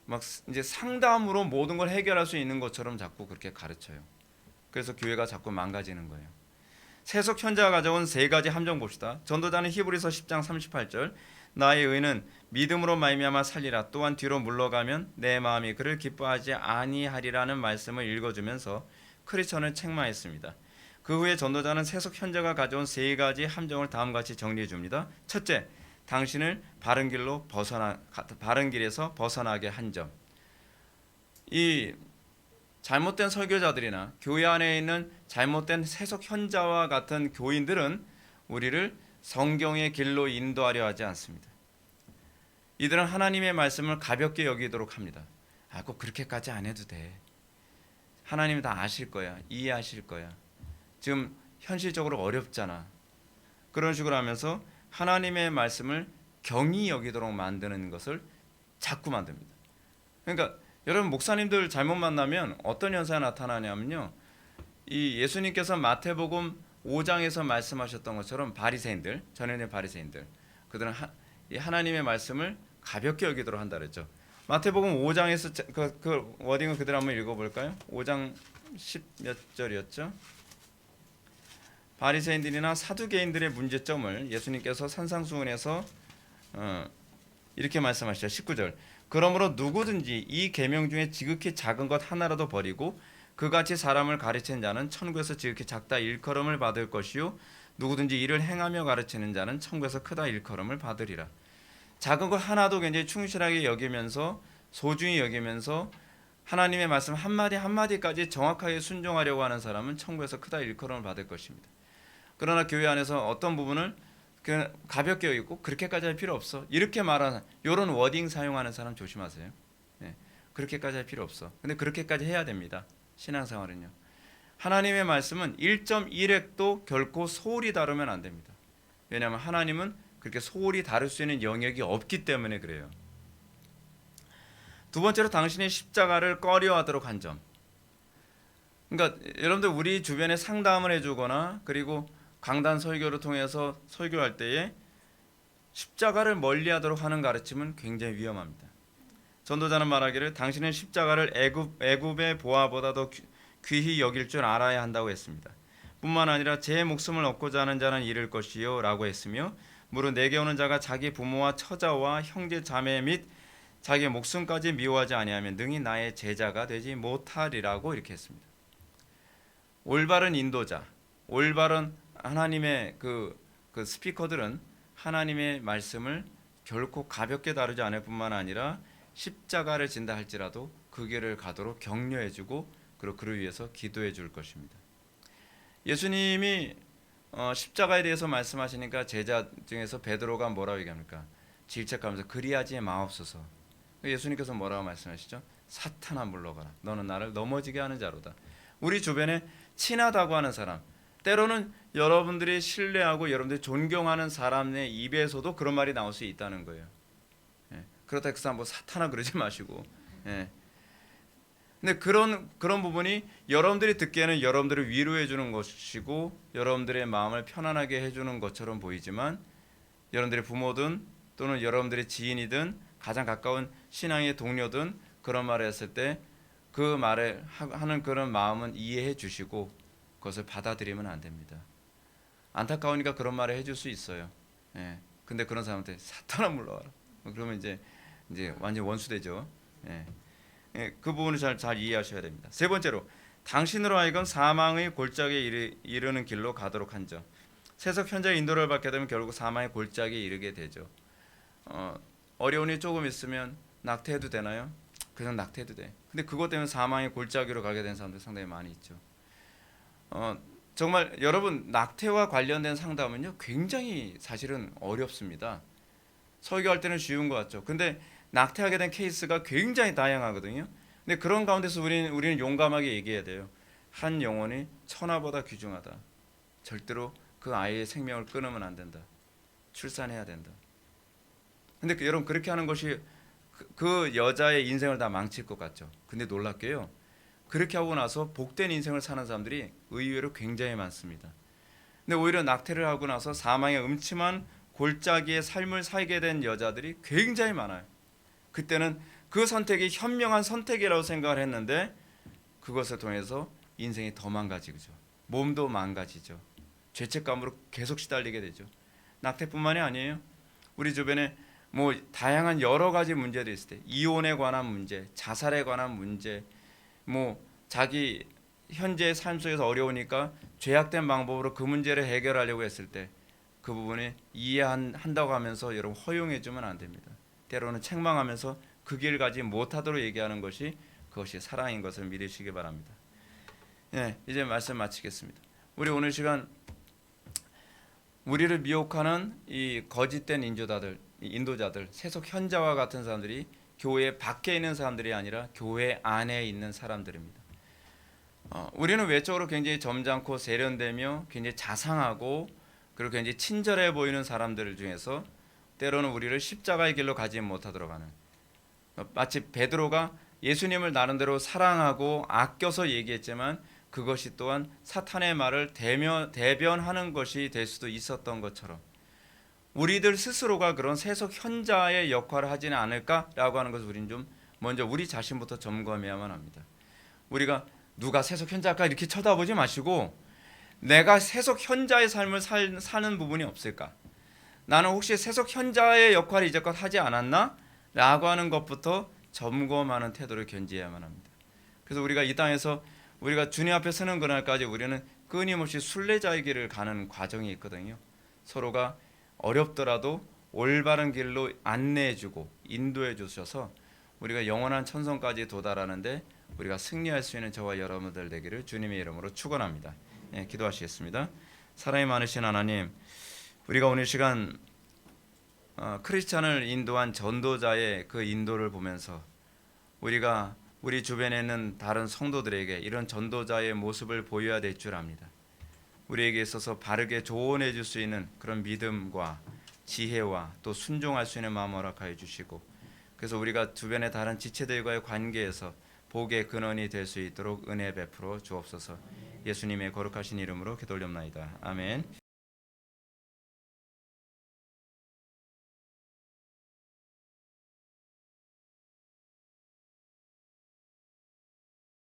막 이제 상담으로 모든 걸 해결할 수 있는 것처럼 자꾸 그렇게 가르쳐요. 그래서 교회가 자꾸 망가지는 거예요. 세속 현자가 가져온 세 가지 함정 봅시다. 전도자는 히브리서 10장 38절 나의 의는 믿음으로 말미암아 살리라. 또한 뒤로 물러가면 내 마음이 그를 기뻐하지 아니하리라는 말씀을 읽어주면서 크리스천을 책망했습니다. 그 후에 전도자는 세속 현자가 가져온 세 가지 함정을 다음같이 정리해 줍니다. 첫째, 당신을 바른 길에서 벗어나게 한 점. 이 잘못된 설교자들이나 교회 안에 있는 잘못된 세속 현자와 같은 교인들은 우리를 성경의 길로 인도하려 하지 않습니다. 이들은 하나님의 말씀을 가볍게 여기도록 합니다. 꼭 그렇게까지 안 해도 돼. 하나님이 다 아실 거야. 이해하실 거야. 지금 현실적으로 어렵잖아. 그런 식으로 하면서 하나님의 말씀을 경히 여기도록 만드는 것을 자꾸 만듭니다. 그러니까 여러분 목사님들 잘못 만나면 어떤 현상이 나타나냐면요. 이 예수님께서 마태복음 5장에서 말씀하셨던 것처럼 바리새인들, 전현의 바리새인들, 그들은 하나님의 말씀을 가볍게 여기도록 한다 그랬죠. 마태복음 5장에서 그 워딩을 그대로 한번 읽어볼까요? 5장 10몇 절이었죠. 바리새인들이나 사두개인들의 문제점을 예수님께서 산상수훈에서 이렇게 말씀하시죠. 19절. 그러므로 누구든지 이 계명 중에 지극히 작은 것 하나라도 버리고 그같이 사람을 가르치는 자는 천국에서 지극히 작다 일컬음을 받을 것이요 누구든지 이를 행하며 가르치는 자는 천국에서 크다 일컬음을 받으리라. 작은 것 하나도 굉장히 충실하게 여기면서 소중히 여기면서 하나님의 말씀 한마디 한마디까지 정확하게 순종하려고 하는 사람은 천국에서 크다 일컬음을 받을 것입니다. 그러나 교회 안에서 어떤 부분을 가볍게 여기고 그렇게까지 할 필요 없어. 이렇게 말하는 이런 워딩 사용하는 사람 조심하세요. 네, 그렇게까지 할 필요 없어. 근데 그렇게까지 해야 됩니다. 신앙생활은요. 하나님의 말씀은 1.1획도 결코 소홀히 다루면 안 됩니다. 왜냐하면 하나님은 그렇게 소홀히 다룰 수 있는 영역이 없기 때문에 그래요. 두 번째로 당신의 십자가를 꺼려하도록 한 점. 그러니까 여러분들 우리 주변에 상담을 해주거나 그리고 강단 설교를 통해서 설교할 때에 십자가를 멀리하도록 하는 가르침은 굉장히 위험합니다. 전도자는 말하기를 당신은 십자가를 애굽의 보화보다 더 귀히 여길 줄 알아야 한다고 했습니다. 뿐만 아니라 제 목숨을 얻고자 하는 자는 잃을 것이요 라고 했으며 무릇 내게 오는 자가 자기 부모와 처자와 형제 자매 및 자기 목숨까지 미워하지 아니하면 능히 나의 제자가 되지 못하리라고 이렇게 했습니다. 올바른 인도자, 올바른 하나님의 그 스피커들은 하나님의 말씀을 결코 가볍게 다루지 않을 뿐만 아니라 십자가를 진다 할지라도 그 길을 가도록 격려해주고 그리고 그를 위해서 기도해 줄 것입니다. 예수님이 십자가에 대해서 말씀하시니까 제자 중에서 베드로가 뭐라고 얘기합니까? 질책하면서 그리하지 마옵소서. 예수님께서 뭐라고 말씀하시죠? 사탄아 물러가라. 너는 나를 넘어지게 하는 자로다. 우리 주변에 친하다고 하는 사람, 때로는 여러분들이 신뢰하고 여러분들이 존경하는 사람의 입에서도 그런 말이 나올 수 있다는 거예요. 그렇다고 해서 뭐 사탄아 그러지 마시고. 근데 그런 부분이 여러분들이 듣기에는 여러분들을 위로해 주는 것이고 여러분들의 마음을 편안하게 해주는 것처럼 보이지만 여러분들의 부모든 또는 여러분들의 지인이든 가장 가까운 신앙의 동료든 그런 말을 했을 때 그 말을 하는 그런 마음은 이해해 주시고 그것을 받아들이면 안 됩니다. 안타까우니까 그런 말을 해줄 수 있어요. 근데 그런 사람한테 사탄아 물러와라. 그러면 이제 완전 원수되죠. 그 부분을 잘 이해하셔야 됩니다. 세 번째로 당신으로 하여금 사망의 골짜기에 이르는 길로 가도록 한 점. 세속 현재 인도를 받게 되면 결국 사망의 골짜기에 이르게 되죠. 어려움이 조금 있으면 낙태해도 되나요? 그냥 낙태해도 돼. 근데 그것 때문에 사망의 골짜기로 가게 된 사람들 상당히 많이 있죠. 정말 여러분 낙태와 관련된 상담은요 굉장히 사실은 어렵습니다. 설교할 때는 쉬운 것 같죠. 근데 낙태하게 된 케이스가 굉장히 다양하거든요. 근데 그런 가운데서 우리는 용감하게 얘기해야 돼요. 한 영혼이 천하보다 귀중하다. 절대로 그 아이의 생명을 끊으면 안 된다. 출산해야 된다. 근데 여러분 그렇게 하는 것이 그 여자의 인생을 다 망칠 것 같죠. 근데 놀랍게요. 그렇게 하고 나서 복된 인생을 사는 사람들이 의외로 굉장히 많습니다. 근데 오히려 낙태를 하고 나서 사망의 음침한 골짜기의 삶을 살게 된 여자들이 굉장히 많아요. 그때는 그 선택이 현명한 선택이라고 생각을 했는데 그것을 통해서 인생이 더 망가지죠. 몸도 망가지죠. 죄책감으로 계속 시달리게 되죠. 낙태뿐만이 아니에요. 우리 주변에 뭐 다양한 여러 가지 문제들이 있을 때 이혼에 관한 문제, 자살에 관한 문제, 뭐 자기 현재의 삶 속에서 어려우니까 죄악된 방법으로 그 문제를 해결하려고 했을 때 그 부분에 이해한다고 하면서 여러분 허용해 주면 안 됩니다. 때로는 책망하면서 그 길 가지 못하도록 얘기하는 것이 그것이 사랑인 것을 믿으시기 바랍니다. 이제 말씀 마치겠습니다. 우리 오늘 시간 우리를 미혹하는 이 거짓된 인도자들, 세속 현자와 같은 사람들이 교회 밖에 있는 사람들이 아니라 교회 안에 있는 사람들입니다. 우리는 외적으로 굉장히 점잖고 세련되며 굉장히 자상하고 그리고 굉장히 친절해 보이는 사람들 중에서 때로는 우리를 십자가의 길로 가지 못하도록 하는 마치 베드로가 예수님을 나름대로 사랑하고 아껴서 얘기했지만 그것이 또한 사탄의 말을 대변하는 것이 될 수도 있었던 것처럼 우리들 스스로가 그런 세속 현자의 역할을 하지는 않을까라고 하는 것을 우리는 좀 먼저 우리 자신부터 점검해야만 합니다. 우리가 누가 세속 현자일까 이렇게 쳐다보지 마시고 내가 세속 현자의 삶을 사는 부분이 없을까? 나는 혹시 세속 현자의 역할을 이제껏 하지 않았나? 라고 하는 것부터 점검하는 태도를 견지해야만 합니다. 그래서 우리가 이 땅에서 우리가 주님 앞에 서는 그날까지 우리는 끊임없이 순례자의 길을 가는 과정이 있거든요. 서로가 어렵더라도 올바른 길로 안내해주고 인도해 주셔서 우리가 영원한 천성까지 도달하는데 우리가 승리할 수 있는 저와 여러분들 되기를 주님의 이름으로 축원합니다. 기도하시겠습니다. 사랑이 많으신 하나님, 우리가 오늘 시간 크리스찬을 인도한 전도자의 그 인도를 보면서 우리가 우리 주변에 있는 다른 성도들에게 이런 전도자의 모습을 보여야 될 줄 압니다. 우리에게 있어서 바르게 조언해 줄 수 있는 그런 믿음과 지혜와 또 순종할 수 있는 마음 허락하여 주시고 그래서 우리가 주변의 다른 지체들과의 관계에서 복의 근원이 될 수 있도록 은혜 베풀어 주옵소서. 예수님의 거룩하신 이름으로 기도 올립나이다. 아멘.